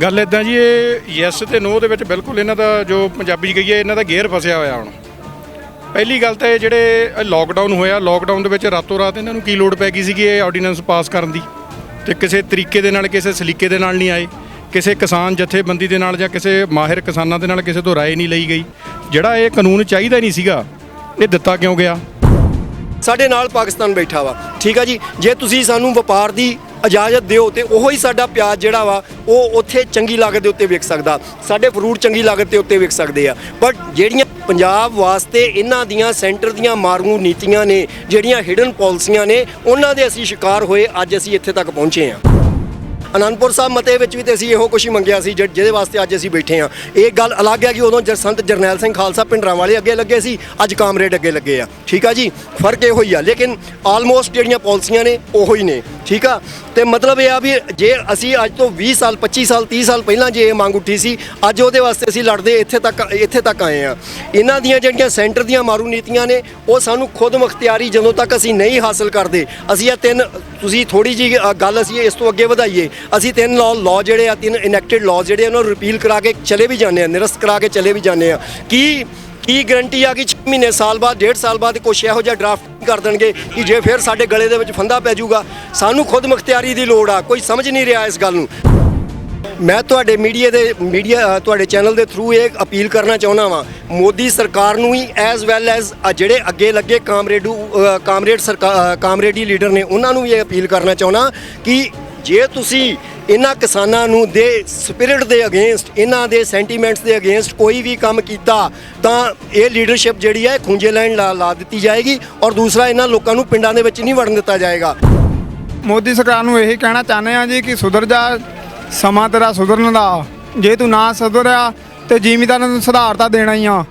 ਗੱਲ ਇੱਦਾਂ ਜੀ, ਇਹ ਯੈਸ ਤੇ ਨੋ ਦੇ ਵਿੱਚ ਬਿਲਕੁਲ ਇਹਨਾਂ ਦਾ ਜੋ ਪੰਜਾਬੀ 'ਚ ਕਹੀਏ ਇਹਨਾਂ ਦਾ ਗੇਅਰ ਫਸਿਆ ਹੋਇਆ। ਹੁਣ ਪਹਿਲੀ ਗੱਲ ਤਾਂ ਇਹ ਜਿਹੜੇ ਲੋਕਡਾਊਨ ਹੋਇਆ, ਲੋਕਡਾਊਨ ਦੇ ਵਿੱਚ ਰਾਤੋਂ ਰਾਤ ਇਹਨਾਂ ਨੂੰ ਕੀ ਲੋੜ ਪੈ ਗਈ ਸੀਗੀ ਇਹ ਆਰਡੀਨੈਂਸ ਪਾਸ ਕਰਨ ਦੀ, ਤੇ ਕਿਸੇ ਤਰੀਕੇ ਦੇ ਨਾਲ ਕਿਸੇ ਸਲੀਕੇ ਦੇ ਨਾਲ ਨਹੀਂ ਆਏ, ਕਿਸੇ ਕਿਸਾਨ ਜਥੇਬੰਦੀ ਦੇ ਨਾਲ ਜਾਂ ਕਿਸੇ ਮਾਹਿਰ ਕਿਸਾਨਾਂ ਦੇ ਨਾਲ ਕਿਸੇ ਤੋਂ ਰਾਏ ਨਹੀਂ ਲਈ ਗਈ। ਜਿਹੜਾ ਇਹ ਕਾਨੂੰਨ ਚਾਹੀਦਾ ਨਹੀਂ ਸੀਗਾ ਇਹ ਦਿੱਤਾ ਕਿਉਂ ਗਿਆ? ਸਾਡੇ ਨਾਲ ਪਾਕਿਸਤਾਨ ਬੈਠਾ ਵਾ, ਠੀਕ ਆ ਜੀ। ਜੇ ਤੁਸੀਂ ਸਾਨੂੰ ਵਪਾਰ ਦੀ ਇਜਾਜ਼ਤ ਦਿਓ ਤੇ ਉਹੋ ਹੀ ਸਾਡਾ ਪਿਆਜ਼ ਜਿਹੜਾ ਵਾ ਉਹ ਉੱਥੇ ਚੰਗੀ ਲਾਗਤ ਦੇ ਉੱਤੇ ਵਿਕ ਸਕਦਾ, ਸਾਡੇ ਫਰੂਟ ਚੰਗੀ ਲਾਗਤ ਦੇ ਉੱਤੇ ਵਿਕ ਸਕਦੇ ਆ। ਬਟ ਜਿਹੜੀਆਂ ਪੰਜਾਬ ਵਾਸਤੇ ਇਹਨਾਂ ਦੀਆਂ ਸੈਂਟਰ ਦੀਆਂ ਮਾਰੂ ਨੀਤੀਆਂ ਨੇ, ਜਿਹੜੀਆਂ ਹਿਡਨ ਪਾਲਿਸੀਆਂ ਨੇ, ਉਹਨਾਂ ਦੇ ਅਸੀਂ ਸ਼ਿਕਾਰ ਹੋਏ ਅੱਜ ਅਸੀਂ ਇੱਥੇ ਤੱਕ ਪਹੁੰਚੇ ਹਾਂ। ਅਨੰਦਪੁਰ ਸਾਹਿਬ ਮਤੇ ਵਿੱਚ ਵੀ ਤੇ ਅਸੀਂ ਇਹੋ ਕੁਛ ਹੀ ਮੰਗਿਆ ਸੀ ਜਿਹਦੇ ਵਾਸਤੇ ਅੱਜ ਅਸੀਂ ਬੈਠੇ ਹਾਂ। ਇਹ ਗੱਲ ਅਲੱਗ ਹੈ ਕਿ ਉਦੋਂ ਸੰਤ ਜਰਨੈਲ ਸਿੰਘ ਖਾਲਸਾ ਭਿੰਡਰਾਂ ਵਾਲੇ ਅੱਗੇ ਲੱਗੇ ਸੀ, ਅੱਜ ਕਾਮਰੇਡ ਅੱਗੇ ਲੱਗੇ ਆ, ਠੀਕ ਆ ਜੀ। ਫਰਕ ਇਹੋ ਹੀ ਆ, ਲੇਕਿਨ ਆਲਮੋਸਟ ਜਿਹੜੀਆਂ ਪਾਲਿਸੀਆਂ ਨੇ ਉਹੋ ਹੀ ਨੇ, ਠੀਕ ਆ। ਤੇ ਮਤਲਬ ਇਹ ਆ ਵੀ ਜੇ ਅਸੀਂ ਅੱਜ ਤੋਂ 20 ਸਾਲ 25 ਸਾਲ 30 ਸਾਲ ਪਹਿਲਾਂ ਜੇ ਇਹ ਮੰਗ ਉੱਠੀ ਸੀ, ਅੱਜ ਉਹਦੇ ਵਾਸਤੇ ਅਸੀਂ ਲੜਦੇ ਇੱਥੇ ਤੱਕ ਆਏ ਆ। ਇਹਨਾਂ ਦੀਆਂ ਜਿਹੜੀਆਂ ਸੈਂਟਰ ਦੀਆਂ ਮਾਰੂ ਨੀਤੀਆਂ ਨੇ ਉਹ ਸਾਨੂੰ ਖੁਦ ਮੁਖਤਿਆਰੀ ਜਦੋਂ ਤੱਕ ਅਸੀਂ ਨਹੀਂ ਹਾਸਲ ਕਰਦੇ, ਅਸੀਂ ਇਹ ਤਿੰਨ, ਤੁਸੀਂ ਥੋੜੀ ਜੀ ਗੱਲ ਅਸੀਂ ਇਸ ਤੋਂ ਅੱਗੇ ਵਧਾਈਏ, ਅਸੀਂ ਤਿੰਨ ਲਾਅ ਜਿਹੜੇ ਆ, ਤਿੰਨ ਇਨੈਕਟਡ ਲਾਅ ਜਿਹੜੇ ਉਹਨਾਂ ਨੂੰ ਰਿਪੀਲ ਕਰਾ ਕੇ ਚਲੇ ਵੀ ਜਾਂਦੇ ਆ, ਨਿਰਸਤ ਕਰਾ ਕੇ ਚਲੇ ਵੀ ਜਾਂਦੇ ਆ। ਕੀ ਗਰੰਟੀ ਆ ਕਿ 6 ਮਹੀਨੇ ਸਾਲ ਬਾਅਦ 1.5 ਸਾਲ ਬਾਅਦ ਕੁਛ ਇਹੋ ਜਿਹਾ ਡਰਾਫਟ ਕਰ ਦੇਣਗੇ ਕਿ ਜੇ ਫਿਰ ਸਾਡੇ ਗਲੇ ਦੇ ਵਿੱਚ ਫੰਦਾ ਪੈ ਜਾਊਗਾ? ਸਾਨੂੰ ਖੁਦ ਮੁਖਤਿਆਰੀ ਦੀ ਲੋੜ ਆ, ਕੋਈ ਸਮਝ ਨਹੀਂ ਰਿਹਾ ਇਸ ਗੱਲ ਨੂੰ। ਮੈਂ ਤੁਹਾਡੇ ਮੀਡੀਆ ਤੁਹਾਡੇ ਚੈਨਲ ਦੇ ਥਰੂ ਇਹ ਅਪੀਲ ਕਰਨਾ ਚਾਹੁੰਦਾ ਵਾਂ ਮੋਦੀ ਸਰਕਾਰ ਨੂੰ ਹੀ, ਐਜ਼ ਵੈਲ ਐਜ਼ ਜਿਹੜੇ ਅੱਗੇ ਲੱਗੇ ਕਾਮਰੇਡੀ ਲੀਡਰ ਨੇ ਉਹਨਾਂ ਨੂੰ ਵੀ ਇਹ ਅਪੀਲ ਕਰਨਾ ਚਾਹੁੰਦਾ ਕਿ ਜੇ ਤੁਸੀਂ ਇਹਨਾਂ ਕਿਸਾਨਾਂ ਨੂੰ ਦੇ ਸਪਿਰਿਟ ਦੇ ਅਗੇਂਸਟ, ਇਹਨਾਂ ਦੇ ਸੈਂਟੀਮੈਂਟਸ ਦੇ ਅਗੇਂਸਟ ਕੋਈ ਵੀ ਕੰਮ ਕੀਤਾ ਤਾਂ ਇਹ ਲੀਡਰਸ਼ਿਪ ਜਿਹੜੀ ਹੈ ਖੂੰਜੇ ਲਾਈਨ ਲਾ ਦਿੱਤੀ ਜਾਏਗੀ, ਔਰ ਦੂਸਰਾ ਇਹਨਾਂ ਲੋਕਾਂ ਨੂੰ ਪਿੰਡਾਂ ਦੇ ਵਿੱਚ ਨਹੀਂ ਵੜਨ ਦਿੱਤਾ ਜਾਏਗਾ। ਮੋਦੀ ਸਰਕਾਰ ਨੂੰ ਇਹੀ ਕਹਿਣਾ ਚਾਹੁੰਦੇ ਹਾਂ ਜੀ ਕਿ ਸੁਧਰ ਜਾ, ਸਮਾਂ ਤੇਰਾ ਸੁਧਰਨ ਦਾ, ਜੇ ਤੂੰ ਨਾ ਸੁਧਰਿਆ ਤੇ ਜ਼ਿਮੀਂਦਾਰਾਂ ਨੂੰ ਸੁਧਾਰ ਤਾਂ ਦੇਣਾ ਹੀ ਆ।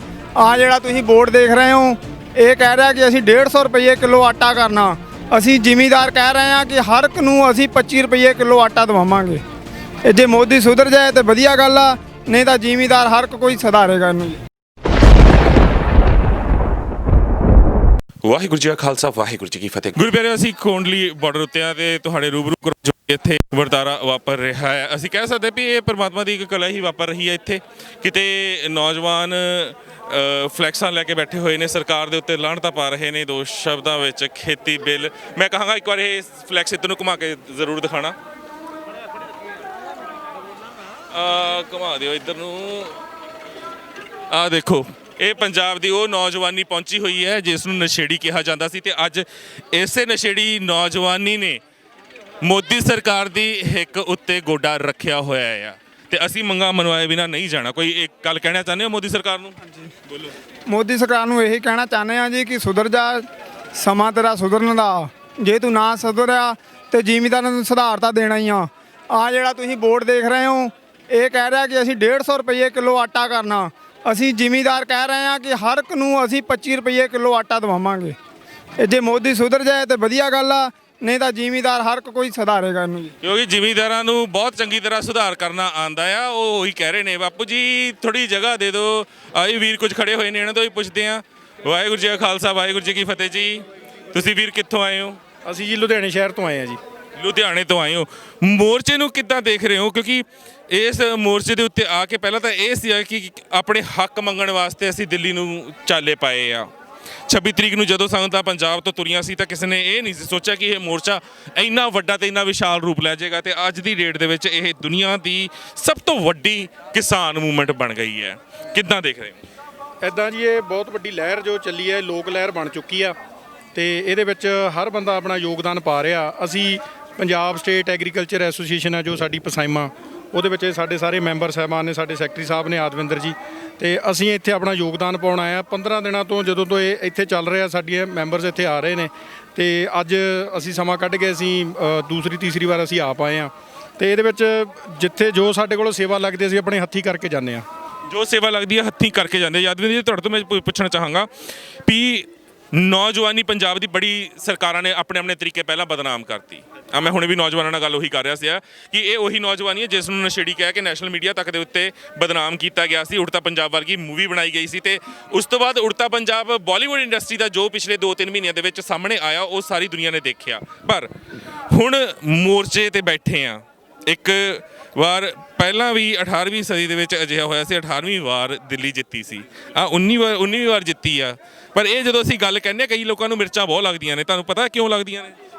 ਜਿਹੜਾ ਤੁਸੀਂ ਬੋਰਡ ਦੇਖ ਰਹੇ ਹੋ ਇਹ ਕਹਿ ਰਿਹਾ ਕਿ ਅਸੀਂ 150 ਰੁਪਏ ਕਿਲੋ ਆਟਾ ਕਰਨਾ, ਅਸੀਂ ਜ਼ਿਮੀਂਦਾਰ ਕਹਿ ਰਹੇ ਹਾਂ ਕਿ ਹਰ ਇੱਕ ਨੂੰ ਅਸੀਂ 25 ਰੁਪਏ ਕਿਲੋ ਆਟਾ ਦਵਾਵਾਂਗੇ। ਇਹ ਜੇ ਮੋਦੀ ਸੁਧਰ ਜਾਏ ਤਾਂ ਵਧੀਆ ਗੱਲ ਆ, ਨਹੀਂ ਤਾਂ ਜ਼ਿਮੀਂਦਾਰ ਹਰ ਇੱਕ ਕੋਈ ਸੁਧਾਰੇਗਾ ਇਹਨੂੰ। ਵਾਹਿਗੁਰੂ ਜੀ ਕਾ ਖਾਲਸਾ, ਵਾਹਿਗੁਰੂ ਜੀ ਕੀ ਫਤਿਹ। ਗੁਰੂ ਪਿਆਰਿਓ, ਅਸੀਂ ਕੋਂਡਲੀ ਬਾਰਡਰ ਉੱਤੇ ਆ ਤੇ ਤੁਹਾਡੇ ਰੂਬਰੂ ਜੋ ਇੱਥੇ ਵਰਤਾਰਾ ਵਾਪਰ ਰਿਹਾ ਹੈ, ਅਸੀਂ ਕਹਿ ਸਕਦੇ ਵੀ ਇਹ ਪਰਮਾਤਮਾ ਦੀ ਇੱਕ ਕਲਾ ਹੀ ਵਾਪਰ ਰਹੀ ਹੈ। ਇੱਥੇ ਕਿਤੇ ਨੌਜਵਾਨ ਫਲੈਕਸਾਂ ਲੈ ਕੇ ਬੈਠੇ ਹੋਏ ਨੇ, ਸਰਕਾਰ ਦੇ ਉੱਤੇ ਲਾਹਣਤਾਂ ਪਾ ਰਹੇ ਨੇ ਦੋ ਸ਼ਬਦਾਂ ਵਿੱਚ, ਖੇਤੀ ਬਿੱਲ। ਮੈਂ ਕਹਾਂਗਾ ਇੱਕ ਵਾਰ ਇਹ ਫਲੈਕਸ ਇੱਧਰ ਨੂੰ ਘੁਮਾ ਕੇ ਜ਼ਰੂਰ ਦਿਖਾਣਾ, ਘੁਮਾ ਦਿਓ ਇੱਧਰ ਨੂੰ। ਆਹ ਦੇਖੋ, ਇਹ ਪੰਜਾਬ ਦੀ ਉਹ ਨੌਜਵਾਨੀ ਪਹੁੰਚੀ ਹੋਈ ਹੈ ਜਿਸ ਨੂੰ ਨਸ਼ੇੜੀ ਕਿਹਾ ਜਾਂਦਾ ਸੀ, ਤੇ ਅੱਜ ਇਸੇ ਨਸ਼ੇੜੀ ਨੌਜਵਾਨੀ ਨੇ ਮੋਦੀ ਸਰਕਾਰ ਦੀ ਹਿੱਕ ਉੱਤੇ ਗੋਡਾ ਰੱਖਿਆ ਹੋਇਆ ਆ, ਤੇ ਅਸੀਂ ਮੰਗਾਂ ਮਨਵਾਏ ਬਿਨਾਂ ਨਹੀਂ ਜਾਣਾ। ਕੋਈ ਇੱਕ ਗੱਲ ਕਹਿਣਾ ਚਾਹੁੰਦੇ ਹੋ ਮੋਦੀ ਸਰਕਾਰ ਨੂੰ? ਹਾਂਜੀ ਬੋਲੋ। ਮੋਦੀ ਸਰਕਾਰ ਨੂੰ ਇਹੀ ਕਹਿਣਾ ਚਾਹੁੰਦੇ ਹਾਂ ਜੀ ਕਿ ਸੁਧਰ ਜਾ, ਸਮਾਂ ਤੇਰਾ ਸੁਧਰਨ ਦਾ, ਜੇ ਤੂੰ ਨਾ ਸੁਧਰਿਆ ਤੇ ਜ਼ਿਮੀਂਦਾਰਾਂ ਨੂੰ ਸੁਧਾਰ ਤਾਂ ਦੇਣਾ ਹੀ ਆ। ਜਿਹੜਾ ਤੁਸੀਂ ਬੋਰਡ ਦੇਖ ਰਹੇ ਹੋ ਇਹ ਕਹਿ ਰਿਹਾ ਕਿ ਅਸੀਂ 150 ਰੁਪਏ ਕਿਲੋ ਆਟਾ ਕਰਨਾ, ਅਸੀਂ ਜ਼ਿਮੀਂਦਾਰ ਕਹਿ ਰਹੇ ਹਾਂ ਕਿ ਹਰ ਇੱਕ ਨੂੰ ਅਸੀਂ 25 ਰੁਪਏ ਕਿਲੋ ਆਟਾ ਦਵਾਵਾਂਗੇ। ਇਹ ਜੇ ਮੋਦੀ ਸੁਧਰ ਜਾਏ ਤਾਂ ਵਧੀਆ ਗੱਲ ਆ, ਨਹੀਂ ਤਾਂ ਜ਼ਿਮੀਂਦਾਰ ਹਰ ਕੋਈ ਸੁਧਾਰੇਗਾ ਇਹਨੂੰ। ਕਿਉਂਕਿ ਜ਼ਿਮੀਂਦਾਰਾਂ ਨੂੰ ਬਹੁਤ ਚੰਗੀ ਤਰ੍ਹਾਂ ਸੁਧਾਰ ਕਰਨਾ ਆਉਂਦਾ ਆ, ਉਹ ਉਹੀ ਕਹਿ ਰਹੇ ਨੇ ਬਾਪੂ ਜੀ ਥੋੜੀ ਜਗ੍ਹਾ ਦੇ ਦਿਓ। ਆਹੀ ਵੀਰ ਕੁਝ ਖੜੇ ਹੋਏ ਨੇ, ਇਹਨਾਂ ਤੋਂ ਹੀ ਪੁੱਛਦੇ ਆ। ਵਾਹਿਗੁਰੂ ਜੀ ਕਾ ਖਾਲਸਾ, ਵਾਹਿਗੁਰੂ ਜੀ ਕੀ ਫਤਿਹ ਜੀ। ਤੁਸੀਂ ਵੀਰ ਕਿੱਥੋਂ ਆਏ ਹੋ? ਅਸੀਂ ਜੀ ਲੁਧਿਆਣੇ ਸ਼ਹਿਰ ਤੋਂ ਆਏ ਹਾਂ ਜੀ। ਲੁਧਿਆਣੇ ਤੋਂ ਆਏ ਹੋ। ਮੋਰਚੇ ਨੂੰ ਕਿੱਦਾਂ ਦੇਖ ਰਹੇ ਹੋ? ਕਿਉਂਕਿ ਇਸ ਮੋਰਚੇ ਦੇ ਉੱਤੇ ਆ ਕੇ ਪਹਿਲਾਂ ਤਾਂ ਇਹ ਸੀ ਕਿ ਆਪਣੇ ਹੱਕ ਮੰਗਣ ਵਾਸਤੇ ਅਸੀਂ ਦਿੱਲੀ ਨੂੰ ਚਾਲੇ ਪਾਏ ਆ। 26 ਤਰੀਕ ਨੂੰ ਜਦੋਂ ਸੰਗਤਾਂ ਪੰਜਾਬ ਤੋਂ ਤੁਰੀਆਂ ਸੀ ਤਾਂ ਕਿਸੇ ਨੇ ਇਹ ਨਹੀਂ ਸੀ ਸੋਚਿਆ ਕਿ ਇਹ ਮੋਰਚਾ ਇੰਨਾ ਵੱਡਾ ਤੇ ਇੰਨਾ ਵਿਸ਼ਾਲ ਰੂਪ ਲੈ ਜਾਏਗਾ, ਤੇ ਅੱਜ ਦੀ ਡੇਟ ਦੇ ਵਿੱਚ ਇਹ ਦੁਨੀਆ ਦੀ ਸਭ ਤੋਂ ਵੱਡੀ ਕਿਸਾਨ ਮੂਵਮੈਂਟ ਬਣ ਗਈ ਹੈ। ਕਿੱਦਾਂ ਦੇਖ ਰਹੇ ਹੋ? ਇੱਦਾਂ ਜੀ, ਇਹ ਬਹੁਤ ਵੱਡੀ ਲਹਿਰ ਜੋ ਚੱਲੀ ਹੈ, ਲੋਕ ਲਹਿਰ ਬਣ ਚੁੱਕੀ ਆ, ਤੇ ਇਹਦੇ ਵਿੱਚ ਹਰ ਬੰਦਾ ਆਪਣਾ ਯੋਗਦਾਨ ਪਾ ਰਿਹਾ। ਅਸੀਂ ਪੰਜਾਬ ਸਟੇਟ ਐਗਰੀਕਲਚਰ ਐਸੋਸੀਏਸ਼ਨ ਹੈ ਜੋ ਸਾਡੀ ਪਸਾਇਮਾ, ਉਹਦੇ ਵਿੱਚ ਸਾਡੇ ਸਾਰੇ ਮੈਂਬਰ ਸਾਹਿਬਾਨ ਨੇ, ਸਾਡੇ ਸੈਕਟਰੀ ਸਾਹਿਬ ਨੇ ਆਦਵਿੰਦਰ ਜੀ, ਤੇ ਅਸੀਂ ਇੱਥੇ ਆਪਣਾ ਯੋਗਦਾਨ ਪਾਉਣ ਆਏ ਹਾਂ। 15 ਦਿਨਾਂ ਤੋਂ ਜਦੋਂ ਤੋਂ ਇਹ ਇੱਥੇ ਚੱਲ ਰਿਹਾ, ਸਾਡੀਆਂ ਮੈਂਬਰਸ ਇੱਥੇ ਆ ਰਹੇ ਨੇ, ਤੇ ਅੱਜ ਅਸੀਂ ਸਮਾਂ ਕੱਢ ਕੇ ਅਸੀਂ ਦੂਸਰੀ ਤੀਸਰੀ ਵਾਰ ਅਸੀਂ ਆਪ ਆਏ ਹਾਂ। ਤੇ ਇਹਦੇ ਵਿੱਚ ਜਿੱਥੇ ਜੋ ਸਾਡੇ ਕੋਲ ਸੇਵਾ ਲੱਗਦੀ ਅਸੀਂ ਆਪਣੇ ਹੱਥੀਂ ਕਰਕੇ ਜਾਂਦੇ ਹਾਂ। ਜੋ ਸੇਵਾ ਲੱਗਦੀ ਹੈ ਹੱਥੀਂ ਕਰਕੇ ਜਾਂਦੇ। ਯਾਦਵਿੰਦਰ ਜੀ, ਤੁਹਾਡੇ ਤੋਂ ਮੈਂ ਪੁੱਛਣਾ ਚਾਹਾਂਗਾ ਵੀ ਨੌਜਵਾਨੀ ਪੰਜਾਬ ਦੀ ਬੜੀ ਸਰਕਾਰਾਂ ਨੇ ਆਪਣੇ ਆਪਣੇ ਤਰੀਕੇ ਪਹਿਲਾਂ ਬਦਨਾਮ ਕਰਤੀ। ਮੈਂ ਹੁਣੇ ਵੀ ਨੌਜਵਾਨਾਂ ਨਾਲ ਗੱਲ ਉਹੀ ਕਰ ਰਿਹਾ ਸੀ ਕਿ ਇਹ ਉਹੀ ਨੌਜਵਾਨੀ ਹੈ ਜਿਸ ਨੂੰ ਨਸ਼ੇੜੀ ਕਹਿ ਕੇ ਨੈਸ਼ਨਲ ਮੀਡੀਆ ਤੱਕ ਦੇ ਉੱਤੇ ਬਦਨਾਮ ਕੀਤਾ ਗਿਆ ਸੀ। ਉੜਤਾ ਪੰਜਾਬ ਵਰਗੀ ਮੂਵੀ ਬਣਾਈ ਗਈ ਸੀ, ਤੇ ਉਸ ਤੋਂ ਬਾਅਦ ਉੜਤਾ ਪੰਜਾਬ ਬਾਲੀਵੁੱਡ ਇੰਡਸਟਰੀ ਦਾ ਜੋ ਪਿਛਲੇ 2-3 ਮਹੀਨਿਆਂ ਦੇ ਵਿੱਚ ਸਾਹਮਣੇ ਆਇਆ ਉਹ ਸਾਰੀ ਦੁਨੀਆ ਨੇ ਦੇਖਿਆ। ਪਰ ਹੁਣ ਮੋਰਚੇ ਤੇ ਬੈਠੇ ਆ, ਇੱਕ ਵਾਰ ਪਹਿਲਾਂ ਵੀ 18ਵੀਂ ਸਦੀ ਦੇ ਵਿੱਚ ਅਜਿਹਾ ਹੋਇਆ ਸੀ। 18ਵੀਂ ਵਾਰ ਦਿੱਲੀ ਜਿੱਤੀ ਸੀ, 19ਵੀਂ ਵਾਰ ਜਿੱਤੀ ਆ। ਪਰ ਇਹ ਜਦੋਂ ਅਸੀਂ ਗੱਲ ਕਹਿੰਦੇ ਕਈ ਲੋਕਾਂ ਨੂੰ ਮਿਰਚਾਂ ਬਹੁਤ ਲੱਗਦੀਆਂ ਨੇ, ਤੁਹਾਨੂੰ ਪਤਾ ਕਿਉਂ ਲੱਗਦੀਆਂ ਨੇ?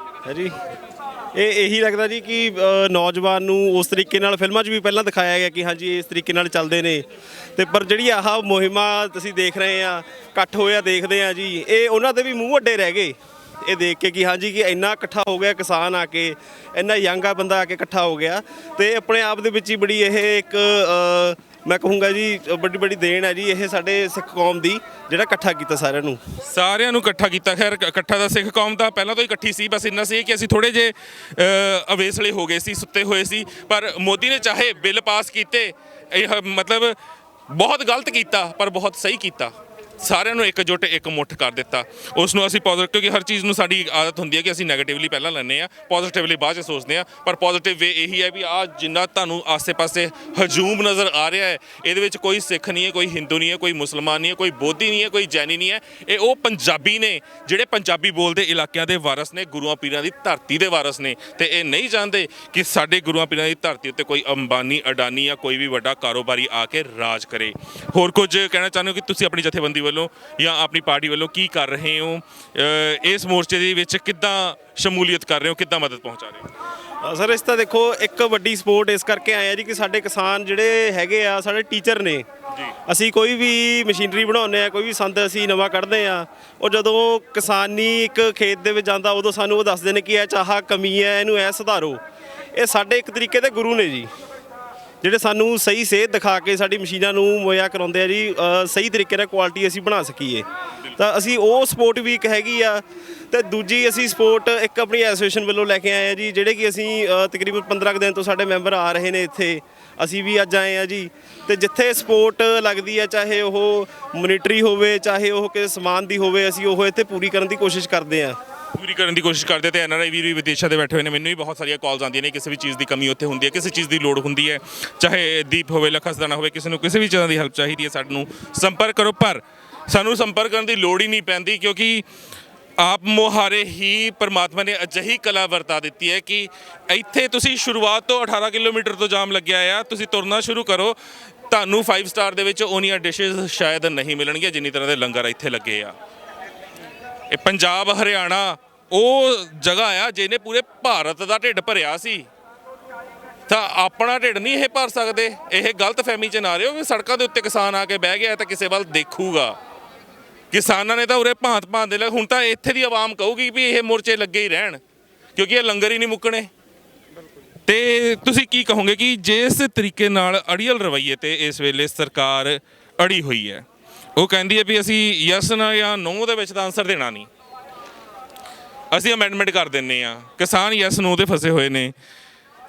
ਹੈ ਜੀ, ਇਹ ਇਹੀ ਲੱਗਦਾ ਜੀ ਕਿ ਨੌਜਵਾਨ ਨੂੰ ਉਸ ਤਰੀਕੇ ਨਾਲ ਫਿਲਮਾਂ 'ਚ ਵੀ ਪਹਿਲਾਂ ਦਿਖਾਇਆ ਗਿਆ ਕਿ ਹਾਂਜੀ ਇਸ ਤਰੀਕੇ ਨਾਲ ਚੱਲਦੇ ਨੇ, ਤੇ ਪਰ ਜਿਹੜੀ ਆਹ ਮੁਹਿੰਮਾਂ ਤੁਸੀਂ ਦੇਖ ਰਹੇ ਆ, ਇਕੱਠ ਹੋਇਆ ਦੇਖਦੇ ਆ ਜੀ, ਇਹ ਉਹਨਾਂ ਦੇ ਵੀ ਮੂੰਹ ਵੱਡੇ ਰਹਿ ਗਏ ਇਹ ਦੇਖ ਕੇ ਕਿ ਹਾਂਜੀ ਕਿ ਇੰਨਾ ਇਕੱਠਾ ਹੋ ਗਿਆ ਕਿਸਾਨ ਆ ਕੇ, ਇੰਨਾ ਯੰਗ ਆ ਬੰਦਾ ਆ ਕੇ ਇਕੱਠਾ ਹੋ ਗਿਆ। ਤੇ ਆਪਣੇ ਆਪ ਦੇ ਵਿੱਚ ਹੀ ਬੜੀ ਇਹ ਇੱਕ ਮੈਂ ਕਹੂੰਗਾ ਜੀ ਵੱਡੀ ਵੱਡੀ ਦੇਣ ਹੈ ਜੀ ਇਹ ਸਾਡੇ ਸਿੱਖ ਕੌਮ ਦੀ, ਜਿਹੜਾ ਇਕੱਠਾ ਕੀਤਾ ਸਾਰਿਆਂ ਨੂੰ ਇਕੱਠਾ ਕੀਤਾ। ਖੈਰ ਇਕੱਠਾ ਦਾ ਸਿੱਖ ਕੌਮ ਤਾਂ ਪਹਿਲਾਂ ਤੋਂ ਹੀ ਇਕੱਠੀ ਸੀ, ਬਸ ਇੰਨਾ ਸੀ ਕਿ ਅਸੀਂ ਥੋੜੇ ਜੇ ਅਵੇਸਲੇ ਹੋ ਗਏ ਸੀ, ਸੁੱਤੇ ਹੋਏ ਸੀ। ਪਰ ਮੋਦੀ ਨੇ ਚਾਹੇ ਬਿੱਲ ਪਾਸ ਕੀਤੇ, ਇਹ ਮਤਲਬ ਬਹੁਤ ਗਲਤ ਕੀਤਾ ਪਰ ਬਹੁਤ ਸਹੀ ਕੀਤਾ, ਸਾਰਿਆਂ ਨੂੰ ਇੱਕਜੁੱਟ ਇੱਕ ਮੁੱਠ ਕਰ ਦਿੱਤਾ। ਉਸ ਨੂੰ ਅਸੀਂ ਪੋਜ਼ਿਟਿਵ, ਕਿਉਂਕਿ ਹਰ ਚੀਜ਼ ਨੂੰ ਸਾਡੀ ਆਦਤ ਹੁੰਦੀ ਹੈ ਕਿ ਅਸੀਂ ਨੈਗੇਟਿਵਲੀ ਪਹਿਲਾਂ ਲੈਂਦੇ ਆ, ਪੋਜ਼ਿਟਿਵਲੀ ਬਾਅਦ 'ਚ ਸੋਚਦੇ ਆ। ਪਰ ਪੋਜ਼ਿਟਿਵ ਵੇ ਇਹੀ ਹੈ ਵੀ ਆਹ ਜਿੰਨਾ ਤੁਹਾਨੂੰ ਆਸੇ-ਪਾਸੇ ਹਜੂਮ ਨਜ਼ਰ ਆ ਰਿਹਾ ਹੈ, ਇਹਦੇ ਵਿੱਚ ਕੋਈ ਸਿੱਖ ਨਹੀਂ ਹੈ, ਕੋਈ ਹਿੰਦੂ ਨਹੀਂ ਹੈ, ਕੋਈ ਮੁਸਲਮਾਨ ਨਹੀਂ ਹੈ, ਕੋਈ ਬੋਧੀ ਨਹੀਂ ਹੈ, ਕੋਈ ਜੈਨੀ ਨਹੀਂ ਹੈ। ਇਹ ਉਹ ਪੰਜਾਬੀ ਨੇ ਜਿਹੜੇ ਪੰਜਾਬੀ ਬੋਲਦੇ ਇਲਾਕਿਆਂ ਦੇ ਵਾਰਸ ਨੇ, ਗੁਰੂਆਂ ਪੀਰਾਂ ਦੀ ਧਰਤੀ ਦੇ ਵਾਰਸ ਨੇ। ਤੇ ਇਹ ਨਹੀਂ ਚਾਹੁੰਦੇ ਕਿ ਸਾਡੇ ਗੁਰੂਆਂ ਪੀਰਾਂ ਦੀ ਧਰਤੀ ਉੱਤੇ ਕੋਈ ਅੰਬਾਨੀ, ਅਡਾਨੀ ਜਾਂ ਕੋਈ ਵੀ ਵੱਡਾ ਕਾਰੋਬਾਰੀ ਆ ਕੇ ਰਾਜ ਕਰੇ। ਹੋਰ ਕੁਝ ਕਹਿਣਾ ਚਾਹੁੰਦੇ ਹੋ ਕਿ ਤੁਸੀਂ ਆਪਣੀ ਜਥੇਬੰਦੀ ਵੱਲੋਂ ਜਾਂ ਆਪਣੀ ਪਾਰਟੀ ਵੱਲੋਂ ਕੀ ਕਰ ਰਹੇ ਹੋ, ਇਸ ਮੋਰਚੇ ਦੇ ਵਿੱਚ ਕਿੱਦਾਂ ਸ਼ਮੂਲੀਅਤ ਕਰ ਰਹੇ ਹੋ, ਕਿੱਦਾਂ ਮਦਦ ਪਹੁੰਚਾ ਰਹੇ ਹੋ? ਸਰ ਇਸ ਤਾਂ ਦੇਖੋ ਇੱਕ ਵੱਡੀ ਸਪੋਰਟ ਇਸ ਕਰਕੇ ਆਏ ਆ ਜੀ ਕਿ ਸਾਡੇ ਕਿਸਾਨ ਜਿਹੜੇ ਹੈਗੇ ਆ ਸਾਡੇ ਟੀਚਰ ਨੇ। ਅਸੀਂ ਕੋਈ ਵੀ ਮਸ਼ੀਨਰੀ ਬਣਾਉਂਦੇ ਆ, ਕੋਈ ਵੀ ਸੰਦ ਅਸੀਂ ਨਵਾਂ ਕੱਢਦੇ ਆ, ਉਹ ਜਦੋਂ ਕਿਸਾਨੀ ਇੱਕ ਖੇਤ ਦੇ ਵਿੱਚ ਜਾਂਦਾ ਉਦੋਂ ਸਾਨੂੰ ਉਹ ਦੱਸਦੇ ਨੇ ਕਿ ਇਹ ਚਾਹ ਕਮੀ ਹੈ, ਇਹਨੂੰ ਇਹ ਸੁਧਾਰੋ। ਇਹ ਸਾਡੇ ਇੱਕ ਤਰੀਕੇ ਦੇ ਗੁਰੂ ਨੇ ਜੀ, ਜਿਹੜੇ ਸਾਨੂੰ ਸਹੀ ਸੇਧ ਦਿਖਾ ਕੇ ਸਾਡੀ ਮਸ਼ੀਨਾਂ ਨੂੰ ਮੁਹੱਈਆ ਕਰਾਉਂਦੇ ਆ ਜੀ, ਸਹੀ ਤਰੀਕੇ ਨਾਲ ਕੁਆਲਿਟੀ ਅਸੀਂ ਬਣਾ ਸਕੀਏ। ਤਾਂ ਅਸੀਂ ਉਹ ਸਪੋਰਟ ਵੀ ਇੱਕ ਹੈਗੀ ਆ। ਤੇ ਦੂਜੀ ਅਸੀਂ ਸਪੋਰਟ ਇੱਕ ਆਪਣੀ ਐਸੋਸੀਏਸ਼ਨ ਵੱਲੋਂ ਲੈ ਕੇ ਆਏ ਆ ਜੀ, ਜਿਹੜੇ ਕਿ ਅਸੀਂ ਤਕਰੀਬਨ 15 ਕੁ ਦਿਨ ਤੋਂ ਸਾਡੇ ਮੈਂਬਰ ਆ ਰਹੇ ਨੇ ਇੱਥੇ, ਅਸੀਂ ਵੀ ਅੱਜ ਆਏ ਆ ਜੀ। ਤੇ ਜਿੱਥੇ ਸਪੋਰਟ ਲੱਗਦੀ ਹੈ, ਚਾਹੇ ਉਹ ਮੋਨੀਟਰੀ ਹੋਵੇ, ਚਾਹੇ ਉਹ ਕਿਸੇ ਸਮਾਨ ਦੀ ਹੋਵੇ, ਅਸੀਂ ਉਹ ਇੱਥੇ ਪੂਰੀ ਕਰਨ ਦੀ ਕੋਸ਼ਿਸ਼ ਕਰਦੇ ਆ। ਤੇ ਐਨਆਰਆਈ ਵੀਰ ਵੀ ਵਿਦੇਸ਼ਾਂ ਦੇ ਬੈਠੇ ਹੋਏ ਨੇ, ਮੈਨੂੰ ਵੀ ਬਹੁਤ ਸਾਰੀਆਂ ਕਾਲਸ ਆਉਂਦੀਆਂ ਨੇ, ਕਿਸੇ ਵੀ ਚੀਜ਼ ਦੀ ਕਮੀ ਉੱਥੇ ਹੁੰਦੀ ਹੈ, ਕਿਸੇ ਚੀਜ਼ ਦੀ ਲੋੜ ਹੁੰਦੀ ਹੈ, ਚਾਹੇ ਦੀਪ ਹੋਵੇ, ਲਖਸਦਾਨਾ ਹੋਵੇ, ਕਿਸੇ ਨੂੰ ਕਿਸੇ ਵੀ ਚੀਜ਼ਾਂ ਦੀ ਹੈਲਪ ਚਾਹੀਦੀ ਹੈ, ਸਾਨੂੰ ਸੰਪਰਕ ਕਰੋ। ਪਰ ਸਾਨੂੰ ਸੰਪਰਕ ਕਰਨ ਦੀ ਲੋੜ ਹੀ ਨਹੀਂ ਪੈਂਦੀ, ਕਿਉਂਕਿ ਆਪ ਮੁਹਾਰੇ ਹੀ ਪਰਮਾਤਮਾ ਨੇ ਅਜਿਹੀ ਕਲਾ ਵਰਤਾ ਦਿੱਤੀ ਹੈ ਕਿ ਇੱਥੇ ਤੁਸੀਂ ਸ਼ੁਰੂਆਤ ਤੋਂ 18 ਕਿਲੋਮੀਟਰ ਤੋਂ ਜਾਮ ਲੱਗਿਆ ਆ, ਤੁਸੀਂ ਤੁਰਨਾ ਸ਼ੁਰੂ ਕਰੋ, ਤੁਹਾਨੂੰ 5 ਸਟਾਰ ਦੇ ਵਿੱਚ ਉਨੀਆਂ ਡਿਸ਼ਜ਼ ਸ਼ਾਇਦ ਨਹੀਂ ਮਿਲਣਗੀਆਂ ਜਿੰਨੀ ਤਰ੍ਹਾਂ ਦੇ ਲੰਗਰ ਇੱਥੇ ਲੱਗੇ ਆ। ਇਹ ਪੰਜਾਬ ਹਰਿਆਣਾ ਉਹ ਜਗ੍ਹਾ ਆ ਜਿਹਨੇ ਪੂਰੇ ਭਾਰਤ ਦਾ ਢਿੱਡ ਭਰਿਆ ਸੀ, ਤਾਂ ਆਪਣਾ ਢਿੱਡ ਨਹੀਂ ਇਹ ਭਰ ਸਕਦੇ। ਇਹ ਗਲਤ ਫਹਿਮੀ 'ਚ ਨਾ ਰਹੋ ਵੀ ਸੜਕਾਂ ਦੇ ਉੱਤੇ ਕਿਸਾਨ ਆ ਕੇ ਬਹਿ ਗਿਆ ਤਾਂ ਕਿਸੇ ਵੱਲ ਦੇਖੂਗਾ। ਕਿਸਾਨਾਂ ਨੇ ਤਾਂ ਉਰੇ ਭਾਂਤ ਦੇ ਲੈ, ਹੁਣ ਤਾਂ ਇੱਥੇ ਦੀ ਆਵਾਮ ਕਹੂਗੀ ਵੀ ਇਹ ਮੋਰਚੇ ਲੱਗੇ ਹੀ ਰਹਿਣ, ਕਿਉਂਕਿ ਇਹ ਲੰਗਰ ਹੀ ਨਹੀਂ ਮੁੱਕਣੇ। ਤੇ ਤੁਸੀਂ ਕੀ ਕਹੋਗੇ ਕਿ ਜਿਸ ਤਰੀਕੇ ਨਾਲ ਅੜੀਅਲ ਰਵੱਈਏ ਤੇ ਇਸ ਵੇਲੇ ਸਰਕਾਰ ਅੜੀ ਹੋਈ ਹੈ, ਉਹ ਕਹਿੰਦੀ ਹੈ ਵੀ ਅਸੀਂ ਯੈਸ ਨਾ ਜਾਂ ਨੋ ਦੇ ਵਿੱਚ ਤਾਂ ਆਨਸਰ ਦੇਣਾ ਨਹੀਂ, ਅਸੀਂ ਅਮੈਂਡਮੈਂਟ ਕਰ ਦਿੰਦੇ ਆ। ਕਿਸਾਨ ਯੈਸ ਨੋ ਦੇ ਫਸੇ ਹੋਏ ਨੇ